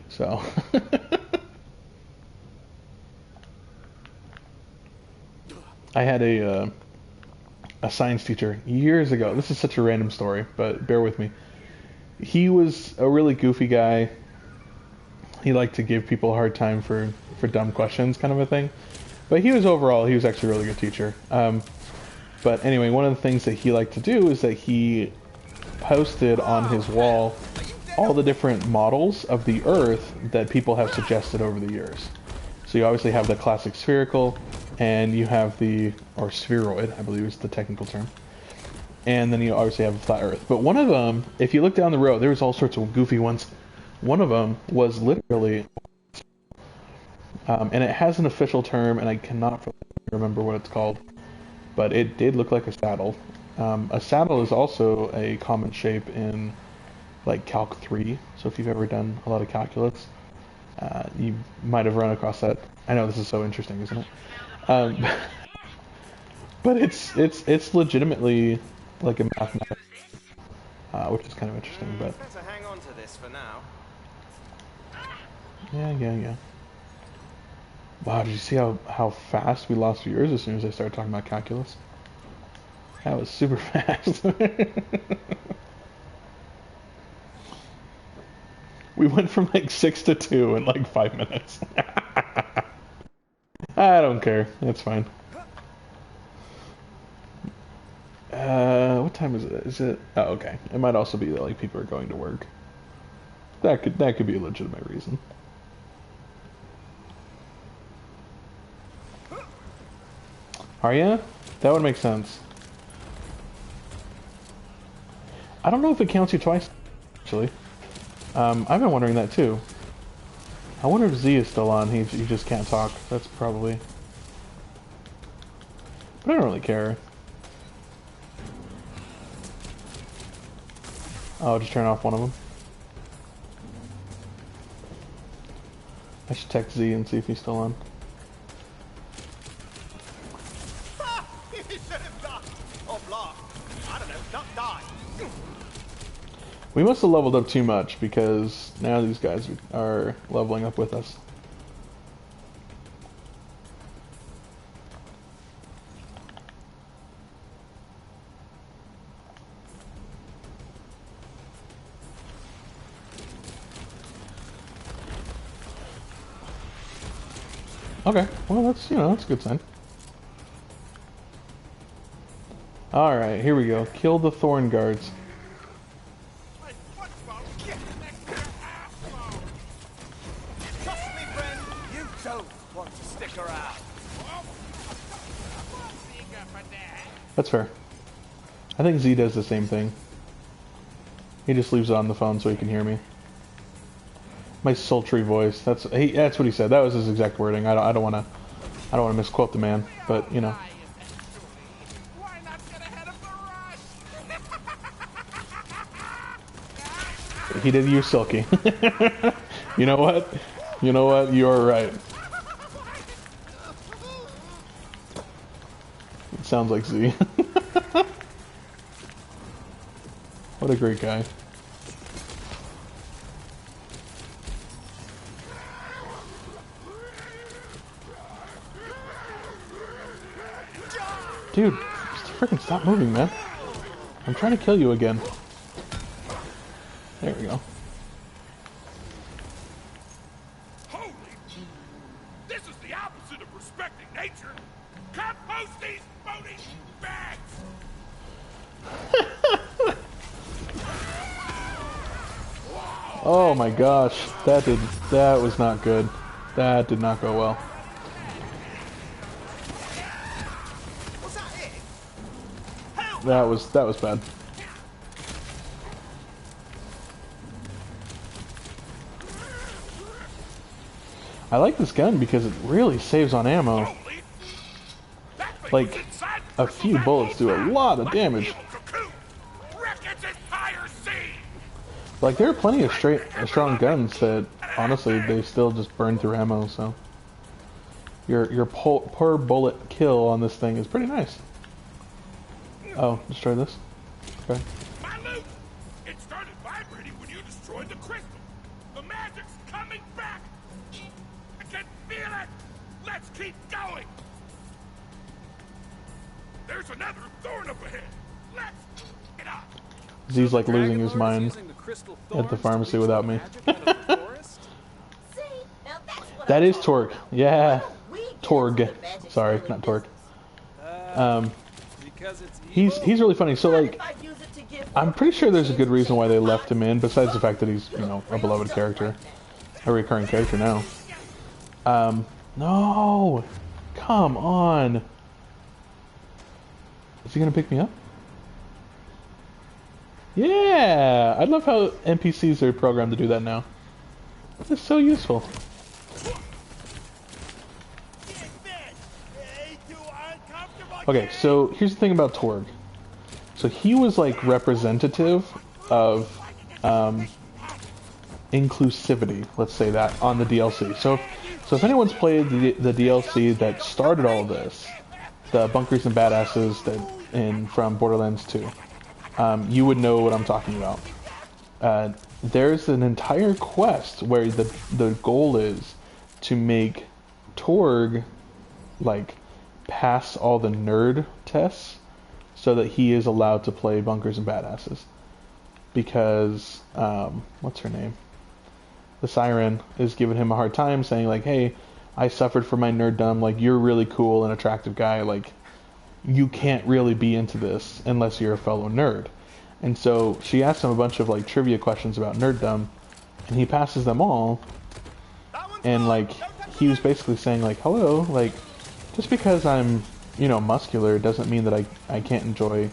A: So. I had a science teacher years ago. This is such a random story, but bear with me. He was a really goofy guy. He liked to give people a hard time for dumb questions, kind of a thing. But he was actually a really good teacher. But anyway, one of the things that he liked to do is that he posted on his wall all the different models of the Earth that people have suggested over the years. So you obviously have the classic spherical, and you have or spheroid, I believe is the technical term. And then you obviously have a flat Earth. But one of them, if you look down the road, there's all sorts of goofy ones. One of them was literally, and it has an official term, and I cannot remember what it's called, but it did look like a saddle. A saddle is also a common shape in like Calc 3, so if you've ever done a lot of calculus, you might have run across that. I know this is so interesting, isn't it? But it's legitimately like a mathematical, which is kind of interesting. But
C: better hang on to this for now.
A: yeah. Wow, did you see how fast we lost viewers as soon as I started talking about calculus? That was super fast. We went from like 6 to 2 in like 5 minutes. I don't care. That's fine. What time is it? Is it? Oh, okay. It might also be that like people are going to work. That could be a legitimate reason. Are ya? That would make sense. I don't know if it counts you twice, actually. I've been wondering that too. I wonder if Z is still on. He just can't talk. That's probably. But I don't really care. I'll just turn off one of them. I should text Z and see if he's still on.
C: You should have ducked or blocked. I don't know, duck die.
A: We must have leveled up too much because now these guys are leveling up with us. Okay, well that's a good sign. Alright, here we go. Kill the Thorn Guards.
C: Trust me, friend, you don't want to stick around.
A: That's fair. I think Z does the same thing. He just leaves it on the phone so he can hear me. My sultry voice. That's what he said. That was his exact wording. I don't want to misquote the man, but you know. He did use Silky. You know what? You're right. It sounds like Z. What a great guy. Dude, just freaking stop moving, man. I'm trying to kill you again. There we go.
F: Holy! This is the opposite of respecting nature. Compost these boating bags!
A: Oh my gosh, that was not good. That did not go well.
C: Was that it?
A: That was bad. I like this gun because it really saves on ammo. Like, a few bullets do a lot of damage. Like, there are plenty of strong guns that, honestly, they still just burn through ammo, so. Your per bullet kill on this thing is pretty nice. Oh, destroy this? Okay.
F: My loot! It started vibrating when you destroyed the crystal. The magic's coming back! I can feel it! Let's keep going! There's another thorn up ahead! Let's get up!
A: Z's like losing his
G: Dragonlord is
A: mind
G: using the crystal
A: at the
G: thorns to
A: pharmacy
G: leech
A: without
G: the
A: me.
G: magic out of the forest?
E: See, now that's what
A: That
E: I'm
A: is
E: talking
A: Torg. Yeah.
E: about. We get into
A: Torg.
E: the magic
A: Sorry,
E: selling
A: not Torg.
E: business.
G: Because it's
A: He's really funny. So
E: Not
A: like,
E: if I use it to give
A: I'm
E: more
A: pretty sure there's a good
E: permissions,
A: reason why they
E: change
A: left him in, besides the fact that he's, you know, a beloved character, a recurring character now. No, come on. Is he gonna pick me up? Yeah, I love how NPCs are programmed to do that now. It's so useful. Okay, so here's the thing about Torg. So he was like representative of inclusivity, let's say that, on the DLC. So if anyone's played the DLC that started all this, the Bunkers and Badasses from Borderlands 2, you would know what I'm talking about. There's an entire quest where the goal is to make Torg like pass all the nerd tests so that he is allowed to play Bunkers and Badasses. Because what's her name? The Siren is giving him a hard time, saying like, "Hey, I suffered from my nerddom. Like, you're really cool and attractive guy. Like, you can't really be into this unless you're a fellow nerd." And so she asks him a bunch of like trivia questions about nerddom, and he passes them all. And like, he was basically saying like, "Hello, like, just because I'm, you know, muscular doesn't mean that I can't enjoy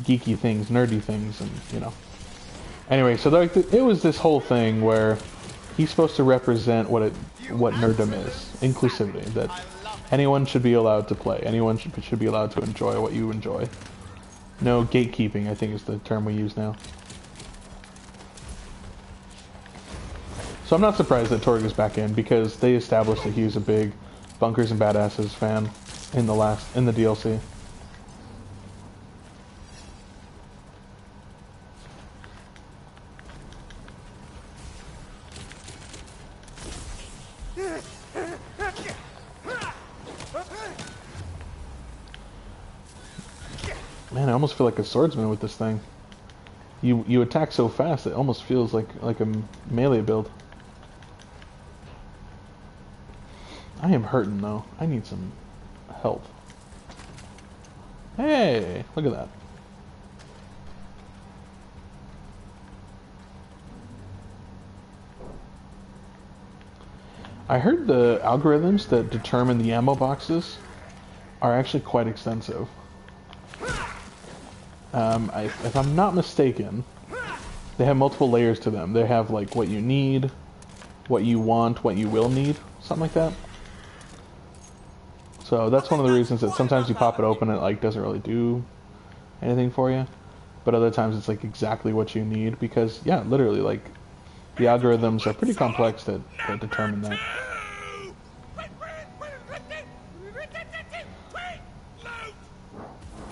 A: geeky things, nerdy things," and you know. Anyway, so like it was this whole thing where he's supposed to represent what nerddom is, inclusivity, that anyone should be allowed to play, anyone should be allowed to enjoy what you enjoy. No gatekeeping, I think is the term we use now. So I'm not surprised that Torg is back in, because they established that he was a big Bunkers and Badasses fan in the DLC. Man, I almost feel like a swordsman with this thing. You attack so fast, it almost feels like a melee build. I am hurting though. I need some help. Hey, look at that. I heard the algorithms that determine the ammo boxes are actually quite extensive. If I'm not mistaken, they have multiple layers to them. They have like what you need, what you want, what you will need, something like that. So that's one of the reasons that sometimes you pop it open and it like doesn't really do anything for you, but other times it's like exactly what you need, because yeah, literally like the algorithms are pretty complex that determine that.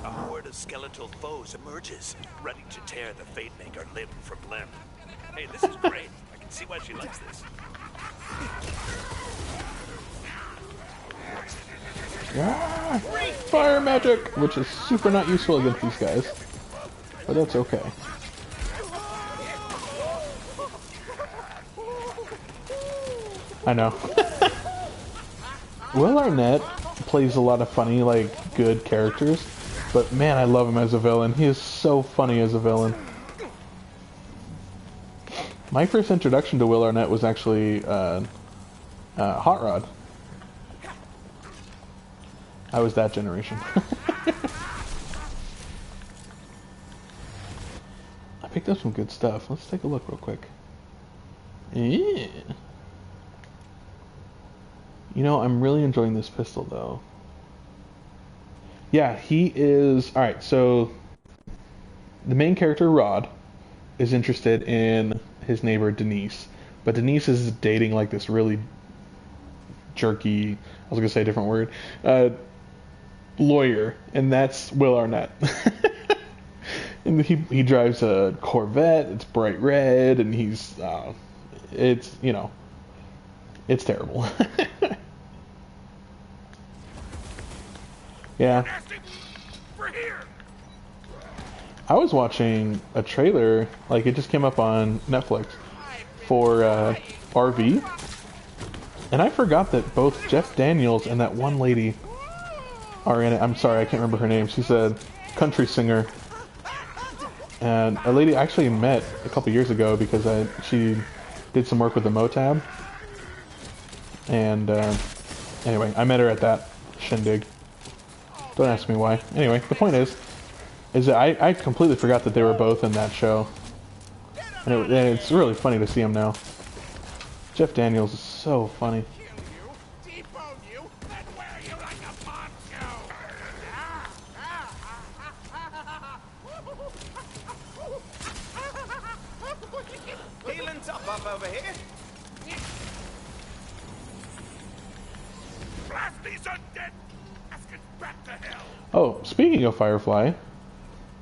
J: A horde of skeletal foes emerges, ready to tear the Fate Maker limb from limb. Hey, this is great. I can see why she likes this.
A: Ah, fire magic, which is super not useful against these guys, but that's okay. I know. Will Arnett plays a lot of funny, like, good characters, but man, I love him as a villain. He is so funny as a villain. My first introduction to Will Arnett was actually Hot Rod. I was that generation. I picked up some good stuff. Let's take a look real quick. Yeah. You know, I'm really enjoying this pistol, though. Yeah, he is... Alright, so... The main character, Rod, is interested in his neighbor, Denise. But Denise is dating, like, this really jerky... I was going to say a different word. Lawyer, and that's Will Arnett. And he drives a Corvette. It's bright red, and it's it's terrible. Yeah. I was watching a trailer, like it just came up on Netflix for RV, and I forgot that both Jeff Daniels and that one lady are in it. I'm sorry, I can't remember her name. She's a country singer, and a lady I actually met a couple years ago because she did some work with the Motab, and anyway, I met her at that shindig. Don't ask me why. Anyway, the point is that I completely forgot that they were both in that show. And it's really funny to see him now. Jeff Daniels is so funny.
C: Healing top up over here.
F: Blast these undead baskets back to hell.
A: Oh, speaking of Firefly,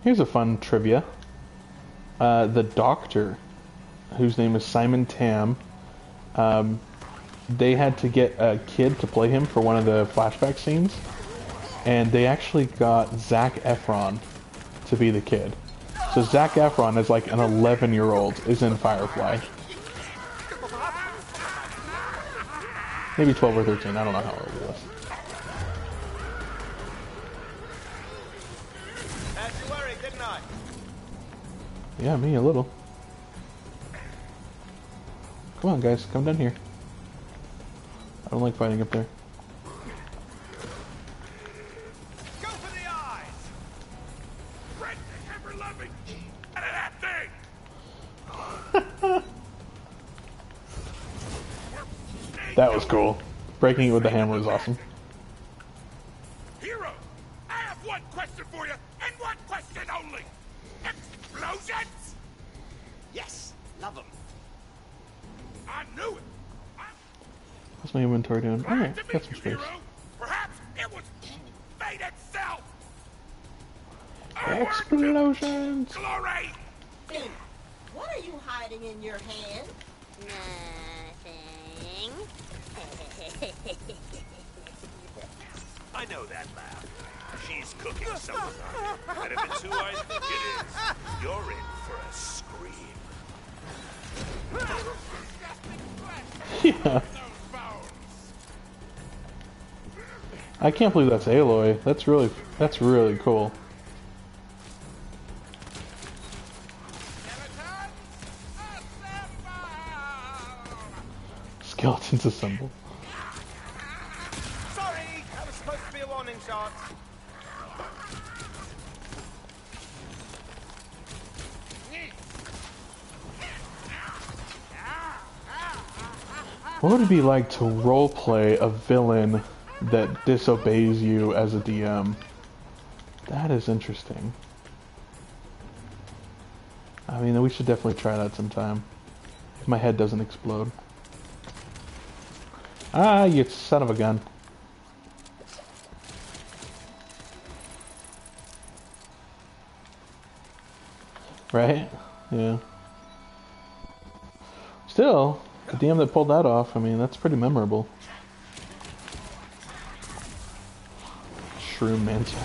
A: here's a fun trivia. The doctor, whose name is Simon Tam, they had to get a kid to play him for one of the flashback scenes, and they actually got Zac Efron to be the kid. So Zac Efron is like an 11-year-old is in Firefly. Maybe 12 or 13, I don't know how old he was.
C: Had you worried, didn't I?
A: Yeah, me a little. Come on, guys, come down here. I don't like fighting up there.
C: Go for the eyes!
F: Red ever loving out of that thing.
A: That was cool. Breaking it with the hammer was awesome.
F: Hero, I have one question for you, and one question only. Explosions?
C: Yes, love them.
F: I knew it.
A: What's my inventory doing?
F: Glad
A: Alright,
F: to
A: got
F: meet
A: some
F: you,
A: space.
F: hero. Perhaps it was fate itself.
A: Explosions!
F: Glory!
E: Finn, what are you hiding in your hand?
H: Nothing.
J: I know that laugh. She's cooking something up. And if it's who I think it is, you're in for a scream.
A: Yeah. I can't believe that's Aloy. That's really cool. Skeletons assemble.
C: Sorry, that was supposed to be a warning shot.
A: What would it be like to roleplay a villain that disobeys you as a DM? That is interesting. I mean, we should definitely try that sometime. If my head doesn't explode. Ah, you son of a gun. Right? Yeah. Still, the DM that pulled that off, I mean, that's pretty memorable. Shroom Manta.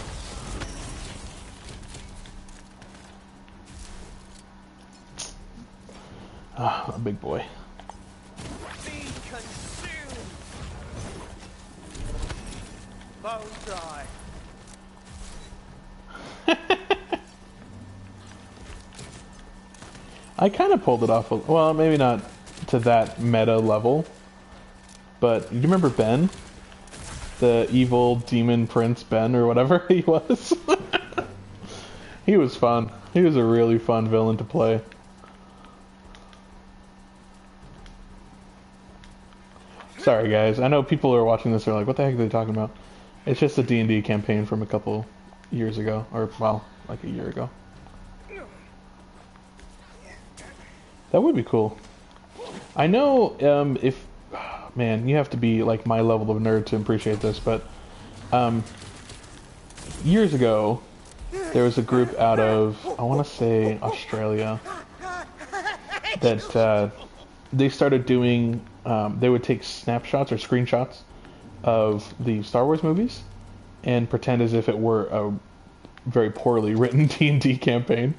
A: Ah, a big boy.
C: Be consumed. Bone dry.
A: I kind of pulled it off. Well, maybe not to that meta level. But you remember Ben? The evil demon prince Ben or whatever he was? He was fun. He was a really fun villain to play. Sorry guys, I know people who are watching this are like, what the heck are they talking about? It's just a D&D campaign from a couple years ago. Or, well, like a year ago. That would be cool. I know, if... Man, you have to be, like, my level of nerd to appreciate this, but... years ago, there was a group out of, I want to say, Australia, that they started doing, they would take snapshots or screenshots of the Star Wars movies and pretend as if it were a very poorly written D&D campaign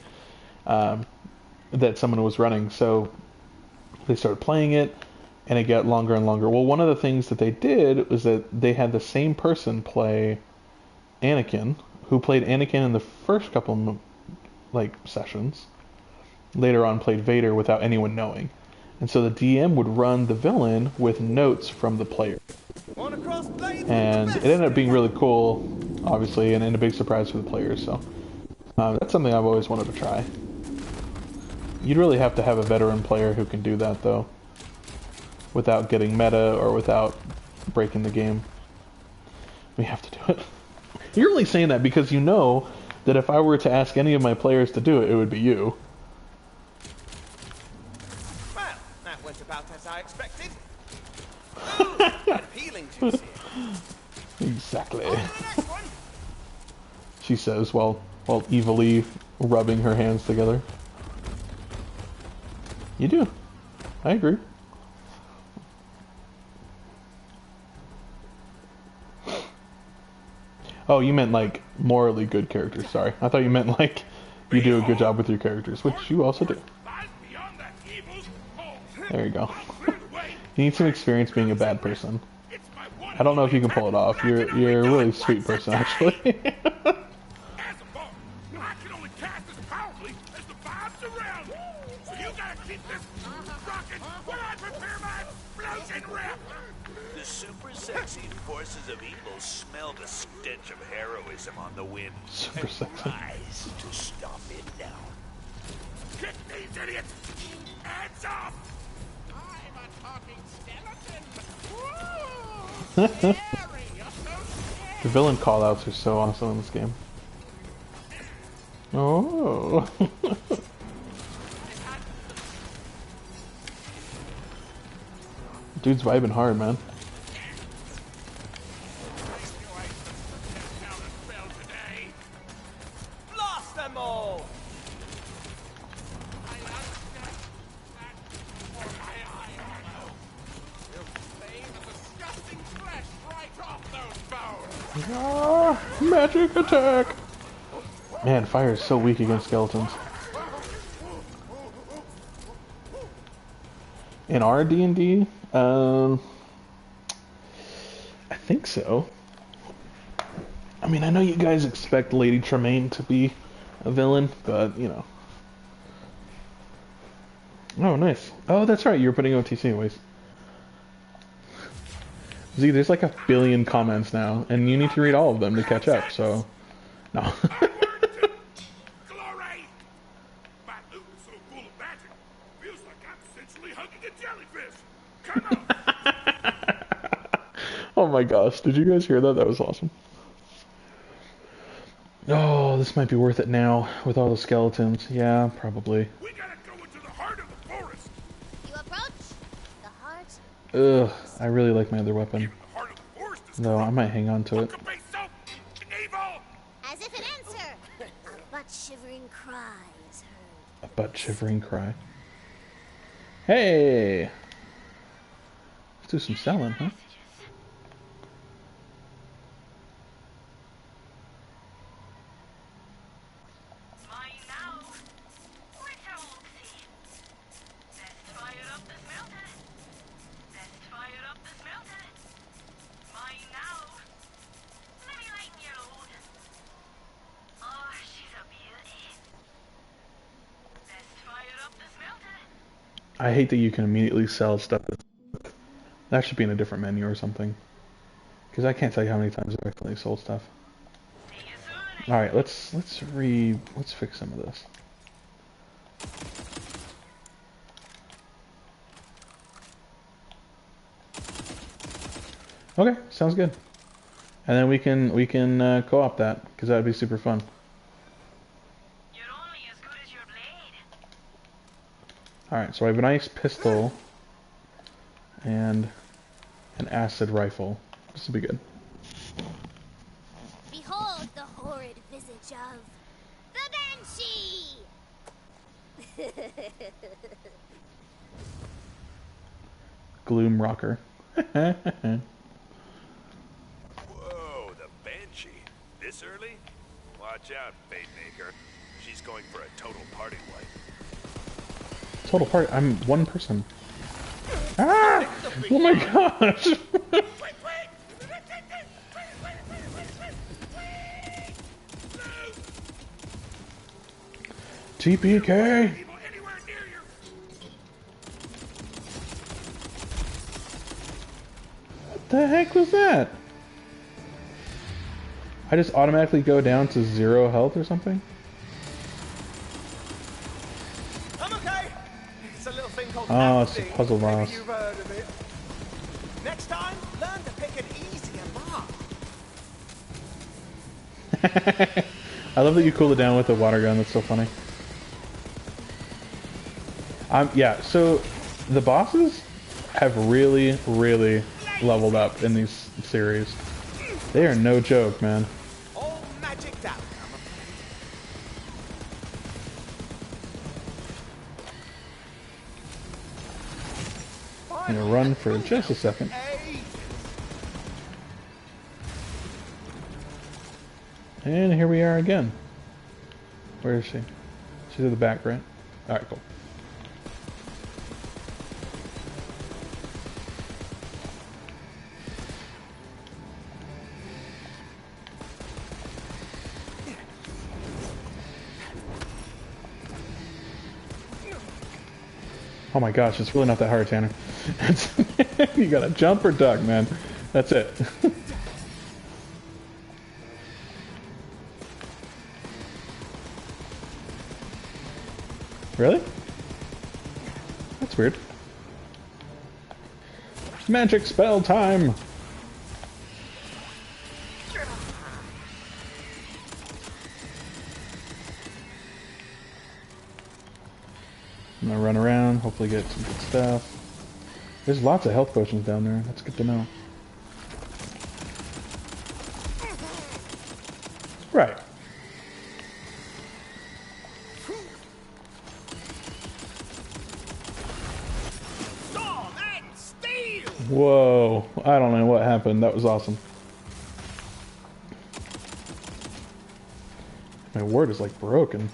A: that someone was running. So they started playing it, and it got longer and longer. Well, one of the things that they did was that they had the same person play Anakin, who played Anakin in the first couple sessions. Later on, played Vader without anyone knowing, and so the DM would run the villain with notes from the player. And it ended up being really cool, obviously, and a big surprise for the players. So that's something I've always wanted to try. You'd really have to have a veteran player who can do that, though, without getting meta or without breaking the game. We have to do it. You're really saying that because you know that if I were to ask any of my players to do it, it would be you.
C: Well, that went about as I expected. Ooh, appealing juicy.
A: Exactly. She says while evilly rubbing her hands together. You do. I agree. Oh, you meant like morally good characters. Sorry. I thought you meant like you do a good job with your characters, which you also do. There you go. You need some experience being a bad person. I don't know if you can pull it off. You're a really sweet person, actually.
J: The super sexy forces of evil smell the stench of heroism on the wind
A: Super
J: and
A: sexy.
J: rise to stop it now.
F: Kick these idiots! Hands up! I'm a talking skeleton!
A: The villain callouts are so awesome in this game. Oh. Dude's vibing hard, man.
C: Blast them all!
A: Ah, magic attack! Man, fire is so weak against skeletons. In our D&D, I think so. I mean, I know you guys expect Lady Tremaine to be a villain, but, you know. Oh, nice. Oh, that's right, you're putting OTC anyways. Z, there's like 1 billion comments now, and you need to read all of them to catch up, so... No.
F: Glory! My loot is so full of magic, feels like I'm essentially hugging a jellyfish. Come on!
A: Oh my gosh, did you guys hear that? That was awesome. Oh, this might be worth it now, with all the skeletons. Yeah, probably.
F: We gotta go into the heart of the forest.
H: You approach the heart.
A: Ugh, I really like my other weapon.
F: The heart of the forest is
A: Though I might hang on to it.
F: could be so evil.
H: As if an answer. A butt-shivering cry is heard.
A: A butt-shivering cry. Hey! Let's do some selling, huh?
D: Mine now. Let's all see. Let's fire up the smelter. Let's fire up the smelter. Mine now. Let me lighten your load. Oh, she's a beauty. Let's fire up the smelter.
A: I hate that you can immediately sell stuff. That should be in a different menu or something. Because I can't tell you how many times I've accidentally sold stuff.
D: See you soon.
A: Alright, let's fix some of this. Okay, sounds good. And then we can co-op that, because that'd be super fun.
D: You're only as good as your blade.
A: Alright, so I have an ice pistol and an acid rifle. This will be good.
H: Behold the horrid visage of the Banshee!
A: Gloom rocker.
J: Whoa, the Banshee. This early? Watch out, bait maker. She's going for a total party wipe.
A: Total party. I'm one person. Ah! Oh my gosh! TPK! What the heck was that? I just automatically go down to 0 health or something?
C: I'm okay. It's a little thing called
A: Oh, it's a
C: acting.
A: puzzle
C: Maybe
A: boss.
C: you've heard of it. Next time, learn to pick an easier mark.
A: I love that you cool it down with the water gun. That's so funny. Yeah, so the bosses have really, really leveled up in these series. They are no joke, man.
C: All magicked out.
A: I'm gonna run for just a second. And here we are again. Where is she? She's at the back, right? Alright, cool. Oh my gosh, it's really not that hard, Tanner. You gotta jump or duck, man. That's it. Really? That's weird. Magic spell time! I'm gonna run around, hopefully get some good stuff. There's lots of health potions down there. That's good to know. Right. Whoa. I don't know what happened. That was awesome. My word is like broken.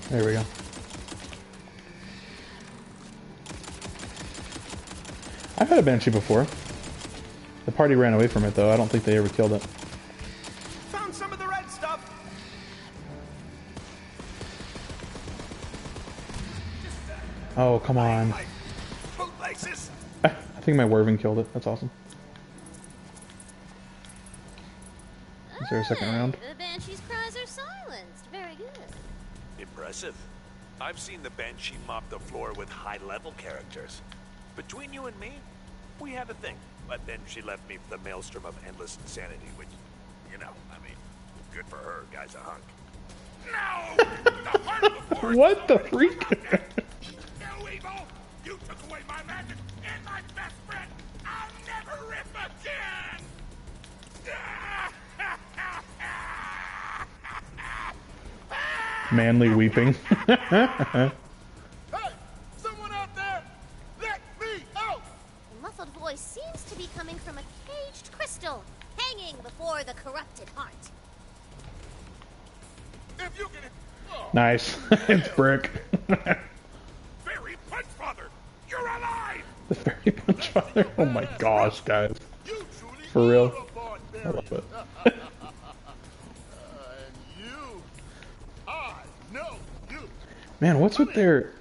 A: There we go. I've had a Banshee before. The party ran away from it though. I don't think they ever killed it.
C: Found some of the red stuff.
A: Oh, come on. I think my Wervin killed it. That's awesome. Is there a second round?
H: The Banshee's cries are silenced. Very good.
J: Impressive. I've seen the Banshee mop the floor with high-level characters. Between you and me, we had a thing. But then she left me for the maelstrom of endless insanity, which, you know, I mean, good for her, guy's a hunk.
F: No! The heart of the forest
A: What the freak?
F: No evil! You took away my magic and my best friend! I'll never rip again!
A: Manly weeping.
C: Hey! Someone out there! Let me out!
H: The muffled voice seems to be coming from a caged crystal, hanging before the corrupted heart.
C: If you can... Oh.
A: Nice. It's Brick.
F: Fairy Punchfather! You're alive!
A: The Fairy Punchfather. Oh my gosh, guys. For real. I love it. Man, what's with their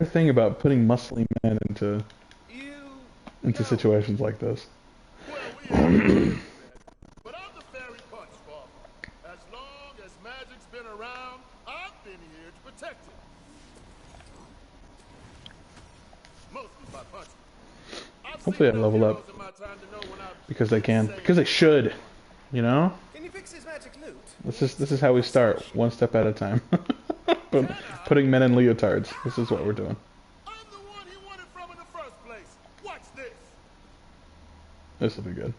A: thing about putting muscly men into situations like this?
K: But I'm the Fairy Punchfather. As long as magic's been around, I've been here to protect it. Mostly by punching.
A: Hopefully I level up. Because they can. Because they should. You know?
C: Can you fix his magic loot?
A: This is how we start, one step at a time. Putting men in leotards. This is what we're doing.
K: I'm the one he wanted from in the first place. Watch this.
A: This will be good.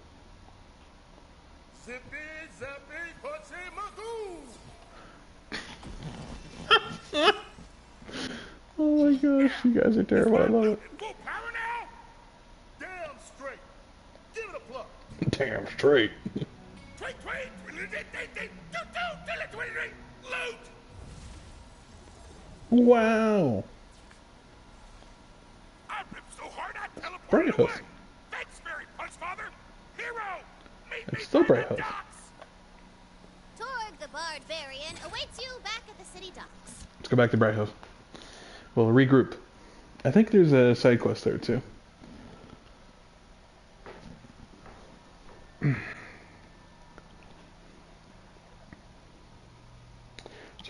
K: Zippy, zappy, pussy, magoo!
A: Oh my gosh, you guys are terrible. I love it.
K: Full power now? Damn straight. Give it a plug.
A: Damn straight.
K: Tweet, tweet, loot!
A: Wow.
K: I ripped so hard I teleported
A: Bright
K: away.
A: Hoof.
K: Thanks, Fairy Punch Father. Hero, meet
A: It's
K: me
A: still
K: by
A: Bright
K: the
A: Hoof.
K: docks.
H: Torg the Barbarian awaits you back at the city docks.
A: Let's go back to Bright Hoof. We'll regroup. I think there's a side quest there too. So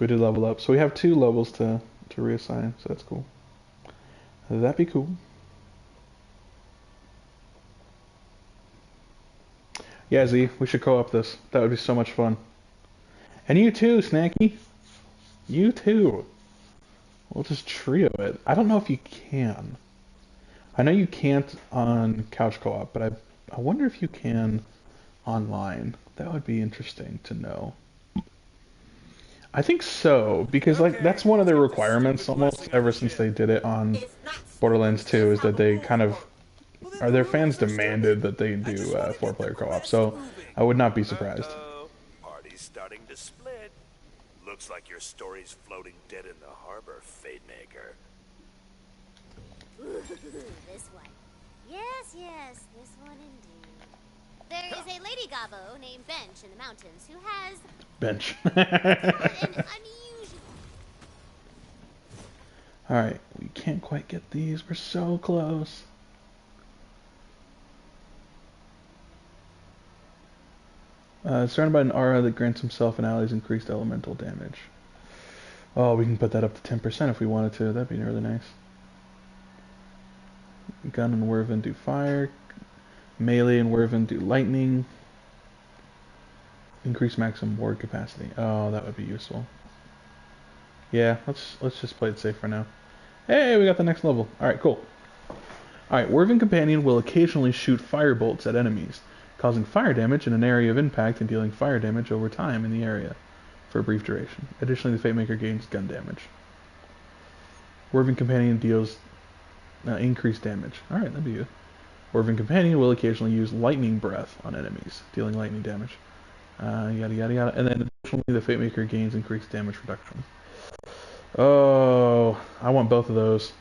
A: we did level up. So we have 2 levels to reassign, so that's cool. That'd be cool. Yeah, Z, we should co-op this. That would be so much fun. And you too, Snacky. You too. We'll just trio it. I don't know if you can. I know you can't on couch co-op, but I wonder if you can online. That would be interesting to know. I think so, because like that's one of their requirements almost ever since they did it on Borderlands 2 is that they kind of their fans demanded that they do 4-player co-op. So I would not be surprised.
J: Party's starting to split. Looks like your story's floating dead in the harbor, Fate Maker.
H: Ooh, this one. Yes, yes, this one indeed. There is a Lady Gobbo named Bench in the mountains who has
A: Bench.
H: an unusual...
A: Alright, we can't quite get these. We're so close. Surrounded by an aura that grants himself and allies increased elemental damage. Oh, we can put that up to 10% if we wanted to. That'd be really nice. Gun and Werven do fire. Melee and Werven do lightning. Increase maximum ward capacity. Oh, that would be useful. Yeah, let's just play it safe for now. Hey, we got the next level. Alright, cool. Alright, Werven Companion will occasionally shoot fire bolts at enemies, causing fire damage in an area of impact and dealing fire damage over time in the area for a brief duration. Additionally, the Fate Maker gains gun damage. Werven Companion deals increased damage. Alright, that'd be good. Werven Companion will occasionally use Lightning Breath on enemies, dealing lightning damage. Yada yada yada. And then additionally, the Fate Maker gains increased damage reduction. Oh, I want both of those,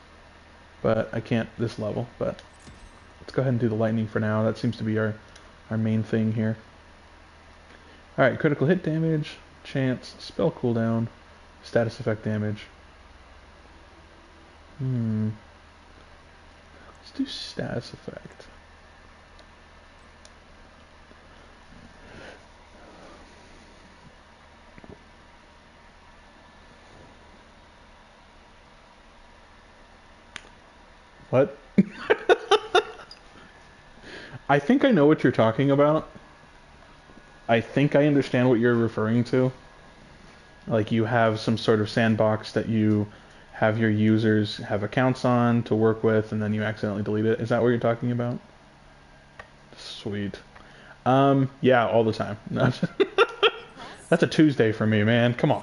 A: but I can't this level. But let's go ahead and do the lightning for now. That seems to be our main thing here. Alright, critical hit damage, chance, spell cooldown, status effect damage. Let's do status effect. What? I think I know what you're talking about. I think I understand what you're referring to. Like you have some sort of sandbox that you have your users have accounts on to work with, and then you accidentally delete it. Is that what you're talking about? Sweet. Yeah, all the time. That's a Tuesday for me, man. Come on.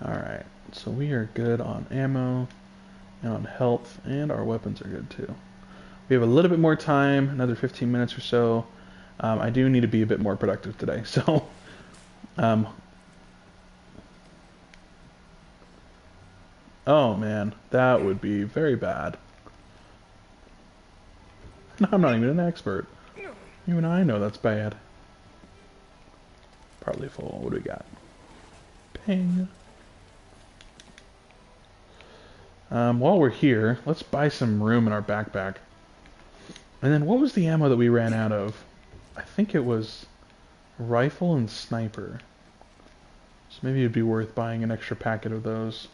A: Alright, so we are good on ammo and on health, and our weapons are good too. We have a little bit more time, another 15 minutes or so. I do need to be a bit more productive today, so oh man, that would be very bad. I'm not even an expert. Even I know that's bad. Partly full. What do we got? Ping. While we're here, let's buy some room in our backpack. And then what was the ammo that we ran out of? I think it was rifle and sniper. So maybe it'd be worth buying an extra packet of those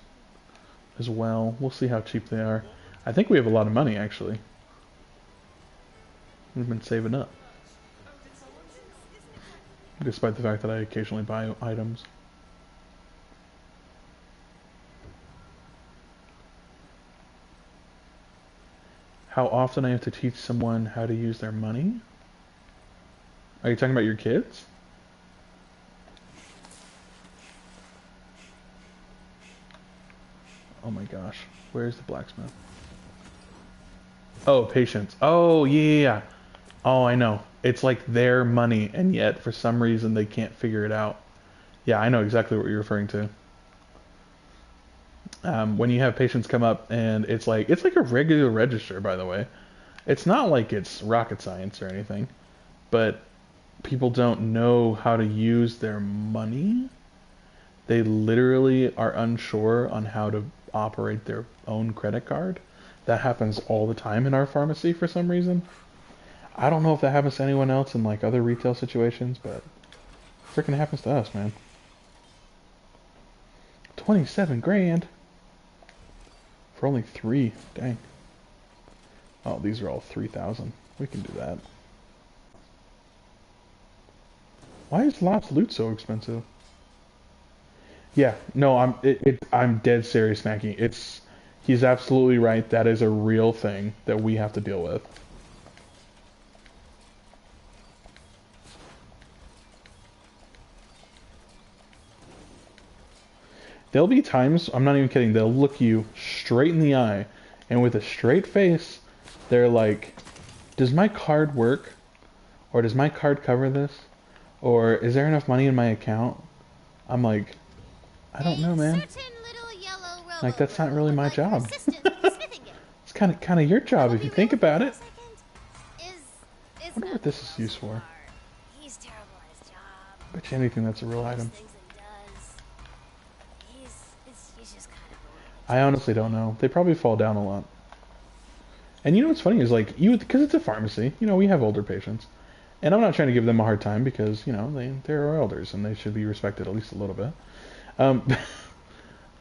A: as well. We'll see how cheap they are. I think we have a lot of money, actually. We've been saving up. Despite the fact that I occasionally buy items. How often I have to teach someone how to use their money? Are you talking about your kids? Oh my gosh. Where's the blacksmith? Oh, patience. Oh, yeah. Oh, I know. It's like their money, and yet for some reason they can't figure it out. Yeah, I know exactly what you're referring to. When you have patients come up and it's like a regular register, by the way. It's not like it's rocket science or anything, but people don't know how to use their money. They literally are unsure on how to operate their own credit card. That happens all the time in our pharmacy for some reason. I don't know if that happens to anyone else in like other retail situations, but it freaking happens to us, man. 27 grand for only 3. Dang. Oh, these are all 3,000. We can do that. Why is Lot's loot so expensive? Yeah, no, I'm dead serious, Snacky. He's absolutely right. That is a real thing that we have to deal with. There'll be times, I'm not even kidding, they'll look you straight in the eye, and with a straight face, they're like, does my card work? Or does my card cover this? Or is there enough money in my account? I'm like, I don't know, man. Like, that's not really my job. It's kind of your job if you think about it. I wonder what this is used for.
H: He's terrible at his job.
A: Bet you anything that's a real item.
H: He's just kind of
A: I honestly don't know. They probably fall down a lot. And you know what's funny is like because it's a pharmacy, we have older patients, and I'm not trying to give them a hard time because they're our elders and they should be respected at least a little bit.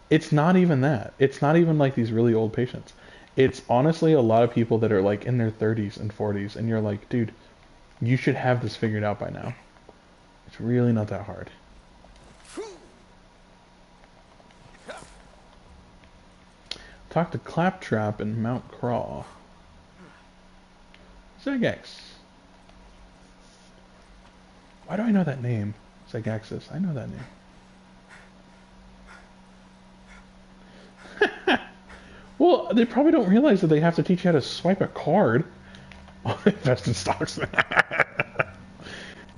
A: It's not even that. It's not even like these really old patients. It's honestly a lot of people that are like in their 30s and 40s, and you're like, dude, you should have this figured out by now. It's really not that hard. Talk to Claptrap and Mount Craw. Zegax. Why do I know that name? Zegaxis. I know that name. Well, they probably don't realize that they have to teach you how to swipe a card. Invest in stocks.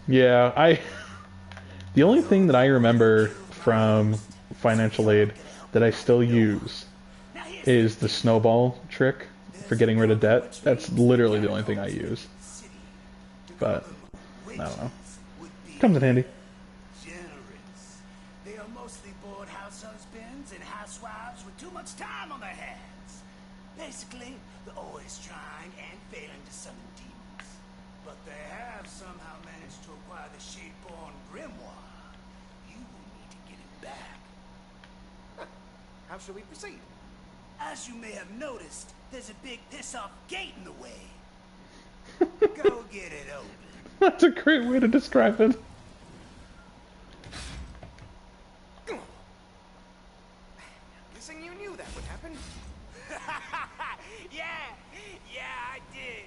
A: Yeah, the only thing that I remember from financial aid that I still use is the snowball trick for getting rid of debt. That's literally the only thing I use. But I don't know. Comes in handy.
L: They are mostly bored house husbands and housewives with too much time on their hands. Basically, they're always trying and failing to summon demons. But they have somehow managed to acquire the Shadeborn Grimoire. You will need to get it back.
C: How shall we proceed?
L: As you may have noticed, there's a big piss-off gate in the way. Go get it open.
A: That's a great way to describe it.
C: Guessing you knew that would happen.
L: Yeah, I did.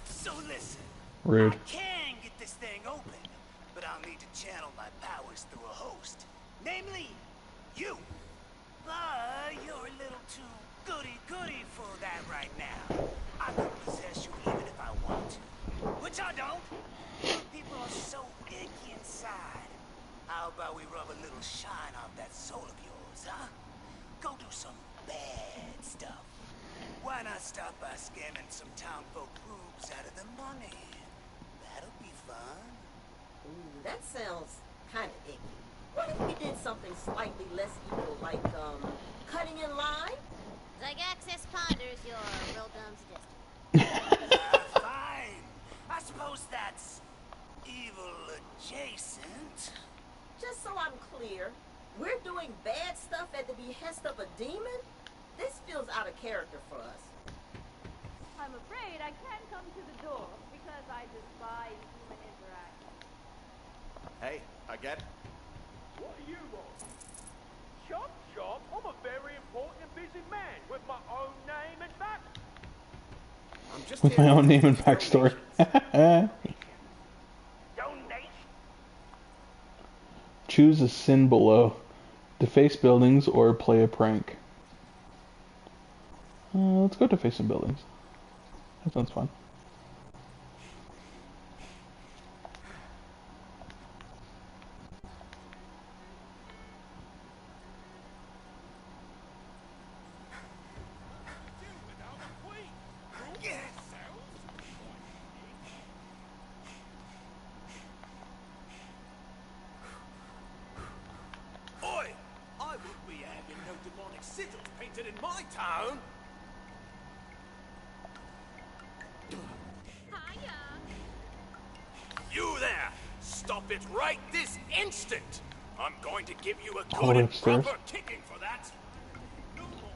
L: So listen.
A: Rude.
L: I can get this thing open, but I'll need to channel my powers through a host. Namely, you. But you're a little too goody-goody for that right now. I could possess you even if I want to. Which I don't. People are so icky inside. How about we rub a little shine off that soul of yours, huh? Go do some bad stuff. Why not start by scamming some townfolk boobs out of the money? That'll be fun.
E: Ooh, that sounds kind of icky. What if we did something slightly less evil, like, cutting in line?
H: Zegaxis ponders your real dumb suggestion.
L: Fine. I suppose that's evil adjacent.
E: Just so I'm clear, we're doing bad stuff at the behest of a demon? This feels out of character for us.
M: I'm afraid I can't come to the door because I despise human interaction.
C: Hey, I get it.
N: What do you want? Chop, chop, I'm a very important and busy man with my own name and back.
C: I'm just
A: With
C: here
A: my
C: to
A: own name and
C: collect
A: backstory. Choose a sin below. Deface buildings or play a prank. Let's go deface some buildings. That sounds fun.
C: Oi! I won't be having no demonic sigils painted in my town! You there! Stop it right this instant! I'm going to give you a
A: All the
C: good
A: way
C: and
A: upstairs.
C: proper kicking for that!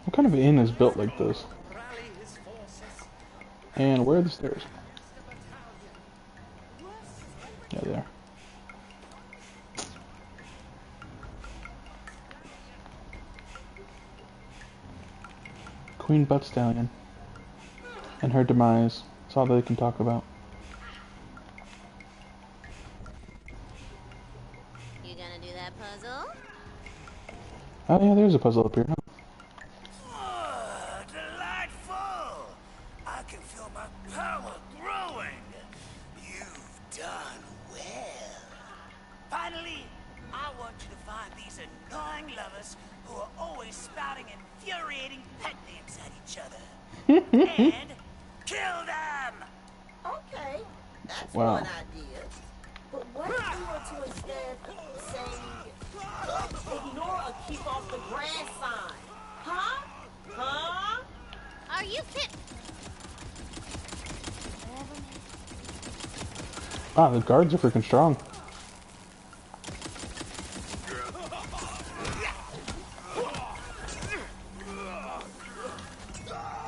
A: What kind of inn is built like this? And where are the stairs? Yeah, there. Queen Butt Stallion. And her demise. That's all they can talk about.
H: You gonna do that puzzle?
A: Oh yeah, there's a puzzle up here.
L: Oh, delightful! I can feel my power growing. You've done well. Finally, I want you to find these annoying lovers who are always spouting infuriating pet names at each other. And kill them!
E: Okay, that's
A: Wow.
E: one idea. But what if we were to instead say, ignore or keep off the grass sign? Huh? Huh?
H: Are you fit?
A: Ah, the guards are freaking strong.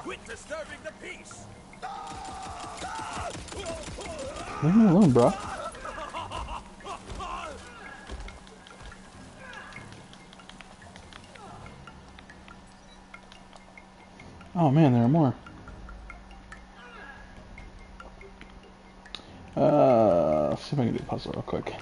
C: Quit disturbing the peace!
A: Leave me alone, bro. Oh man, there are more. Let's see if I can do the puzzle real quick.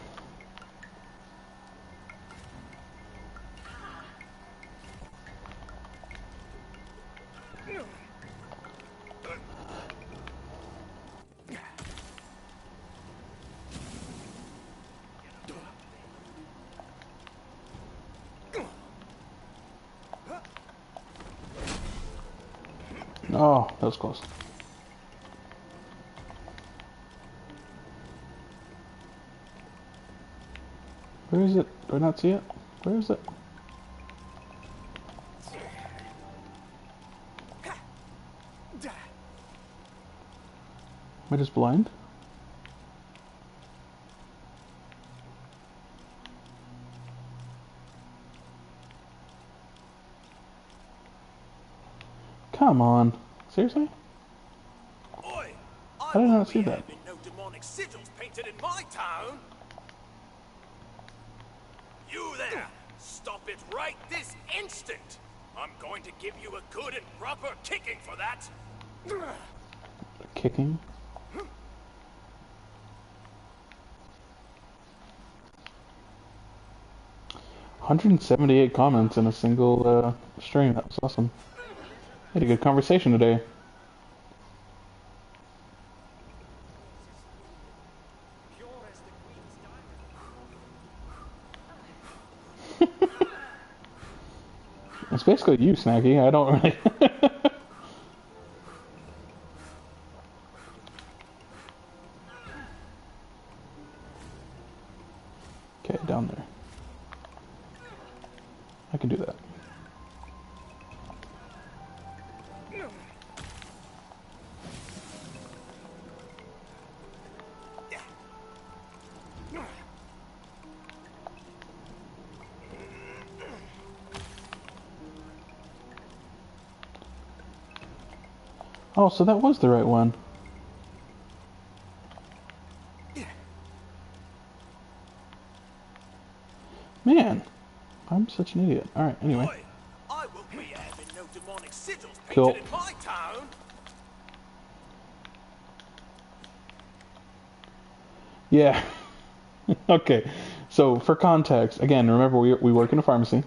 A: Oh, that was close. Where is it? Do I not see it? Where is it? Am I just blind? Come on. Seriously?
C: Oi!
A: How did I not see that?
C: Having no demonic sigils painted in my town! You there! Stop it right this instant! I'm going to give you a good and proper kicking for that!
A: Kicking? $178 comments in a single stream. That was awesome. Had a good conversation today. It's basically you, Snacky. I don't really... Okay, down there. I can do that. Oh, so that was the right one. Man, I'm such an idiot. Alright, anyway.
C: Oi! I won't be having no demonic sigils painted
A: Cool.
C: in my town!
A: Yeah. Okay. So for context, again, remember we work in a pharmacy.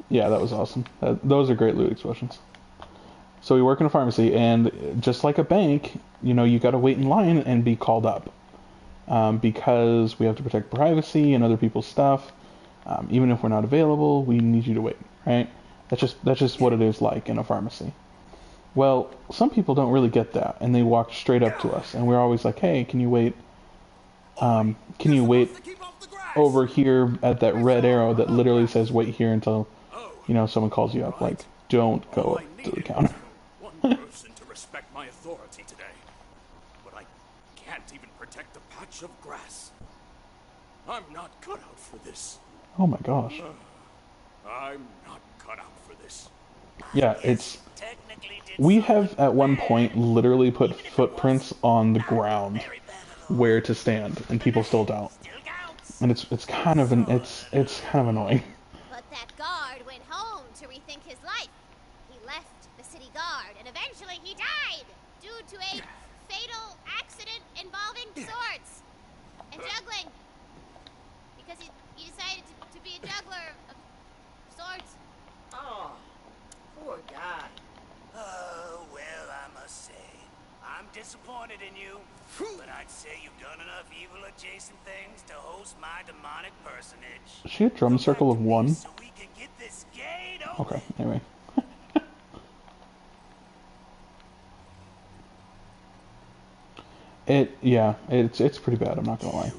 A: Yeah, that was awesome. Those are great loot explosions. So we work in a pharmacy, and just like a bank, you know, you got to wait in line and be called up because we have to protect privacy and other people's stuff. Even if we're not available, we need you to wait, right? That's just what it is like in a pharmacy. Well, some people don't really get that, and they walk straight up to us, and we're always like, "Hey, can you wait? Can you wait over here at that red arrow that literally says wait here until, you know, someone calls you up? Like, don't go up to the counter."
O: One person to respect my authority today, but I can't even protect a patch of grass. I'm not cut out for this.
A: Oh my gosh.
O: I'm not cut out for this.
A: Yeah, we have at one point literally put footprints on the ground where to stand, and people still don't. And it's kind of it's kind of annoying.
H: But that guard went home to rethink his life. He left the city guard, and eventually he died due to a fatal accident involving swords and juggling. Because he decided to be a juggler of swords.
E: Oh, poor guy. Oh, well, I must say, I'm disappointed in you, but I'd say you've done enough evil adjacent things to host my demonic personage.
A: Is she a drum circle of one?
E: So we can get this gate open.
A: Okay, anyway. It's pretty bad, I'm not gonna lie.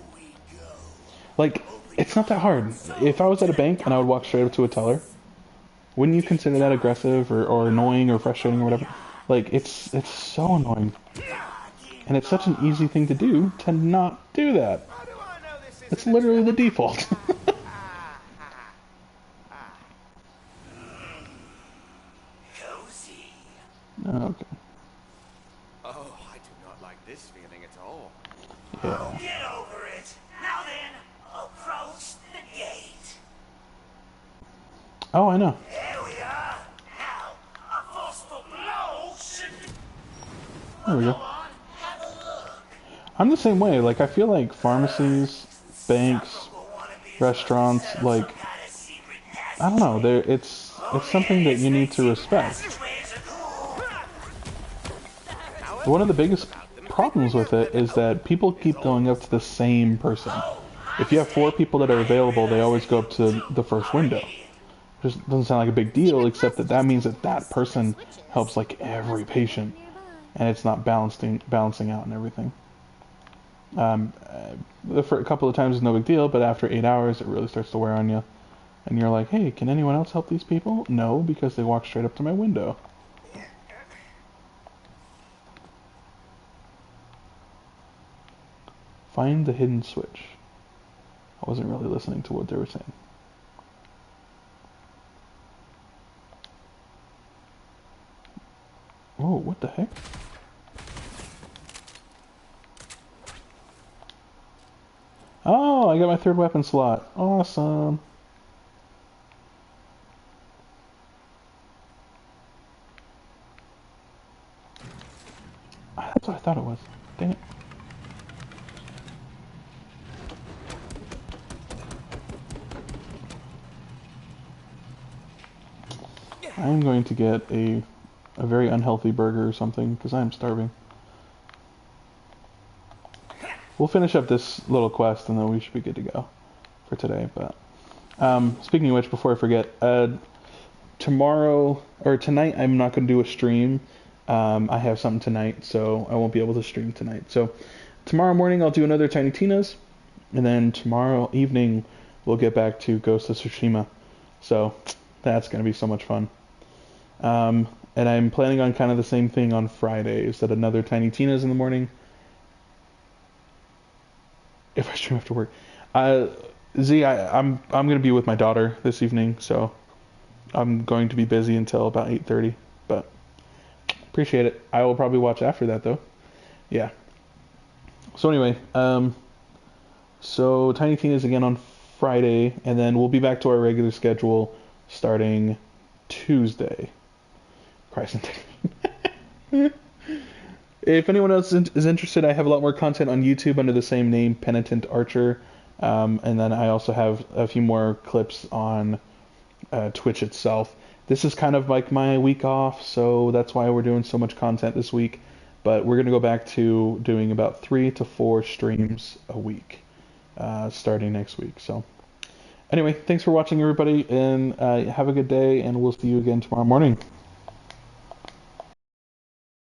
A: Like, it's not that hard. If I was at a bank and I would walk straight up to a teller, wouldn't you consider that aggressive or annoying or frustrating or whatever? Like, it's so annoying. And it's such an easy thing to do to not do that. It's literally the default. Okay.
C: Oh, I do not like this feeling at all.
A: Yeah.
L: Get over it. Now then, approach the gate.
A: Oh, I know.
L: There we are. Now, a forceful blow should...
A: There we go. I'm the same way. Like, I feel like pharmacies, banks, restaurants, like, I don't know. It's something that you need to respect. One of the biggest problems with it is that people keep going up to the same person. If you have 4 people that are available, they always go up to the first window. Just doesn't sound like a big deal, except that means that person helps like every patient, and it's not balancing out and everything. For a couple of times it's no big deal, but after 8 hours it really starts to wear on you, and you're like, hey, can anyone else help these people? No, because they walk straight up to my window. Find the hidden switch. I wasn't really listening to what they were saying. Oh, what the heck? Oh, I got my 3rd weapon slot. Awesome. That's what I thought it was. Dang it. I'm going to get a very unhealthy burger or something because I'm starving. We'll finish up this little quest and then we should be good to go for today. But speaking of which, before I forget, tonight I'm not going to do a stream. I have something tonight, so I won't be able to stream tonight. So tomorrow morning I'll do another Tiny Tina's, and then tomorrow evening we'll get back to Ghost of Tsushima. So that's going to be so much fun. And I'm planning on kind of the same thing on Fridays, that another Tiny Tina's in the morning. If I stream after work. I'm going to be with my daughter this evening, so I'm going to be busy until about 8:30, but appreciate it. I will probably watch after that, though. Yeah. So anyway, so Tiny Tina's again on Friday, and then we'll be back to our regular schedule starting Tuesday. Christ. if anyone else is interested, I have a lot more content on YouTube under the same name, Penitent Archer. And then I also have a few more clips on Twitch itself. This is kind of like my week off, so that's why we're doing so much content this week. But we're going to go back to doing about 3 to 4 streams a week starting next week. So anyway, thanks for watching, everybody, and have a good day, and we'll see you again tomorrow morning.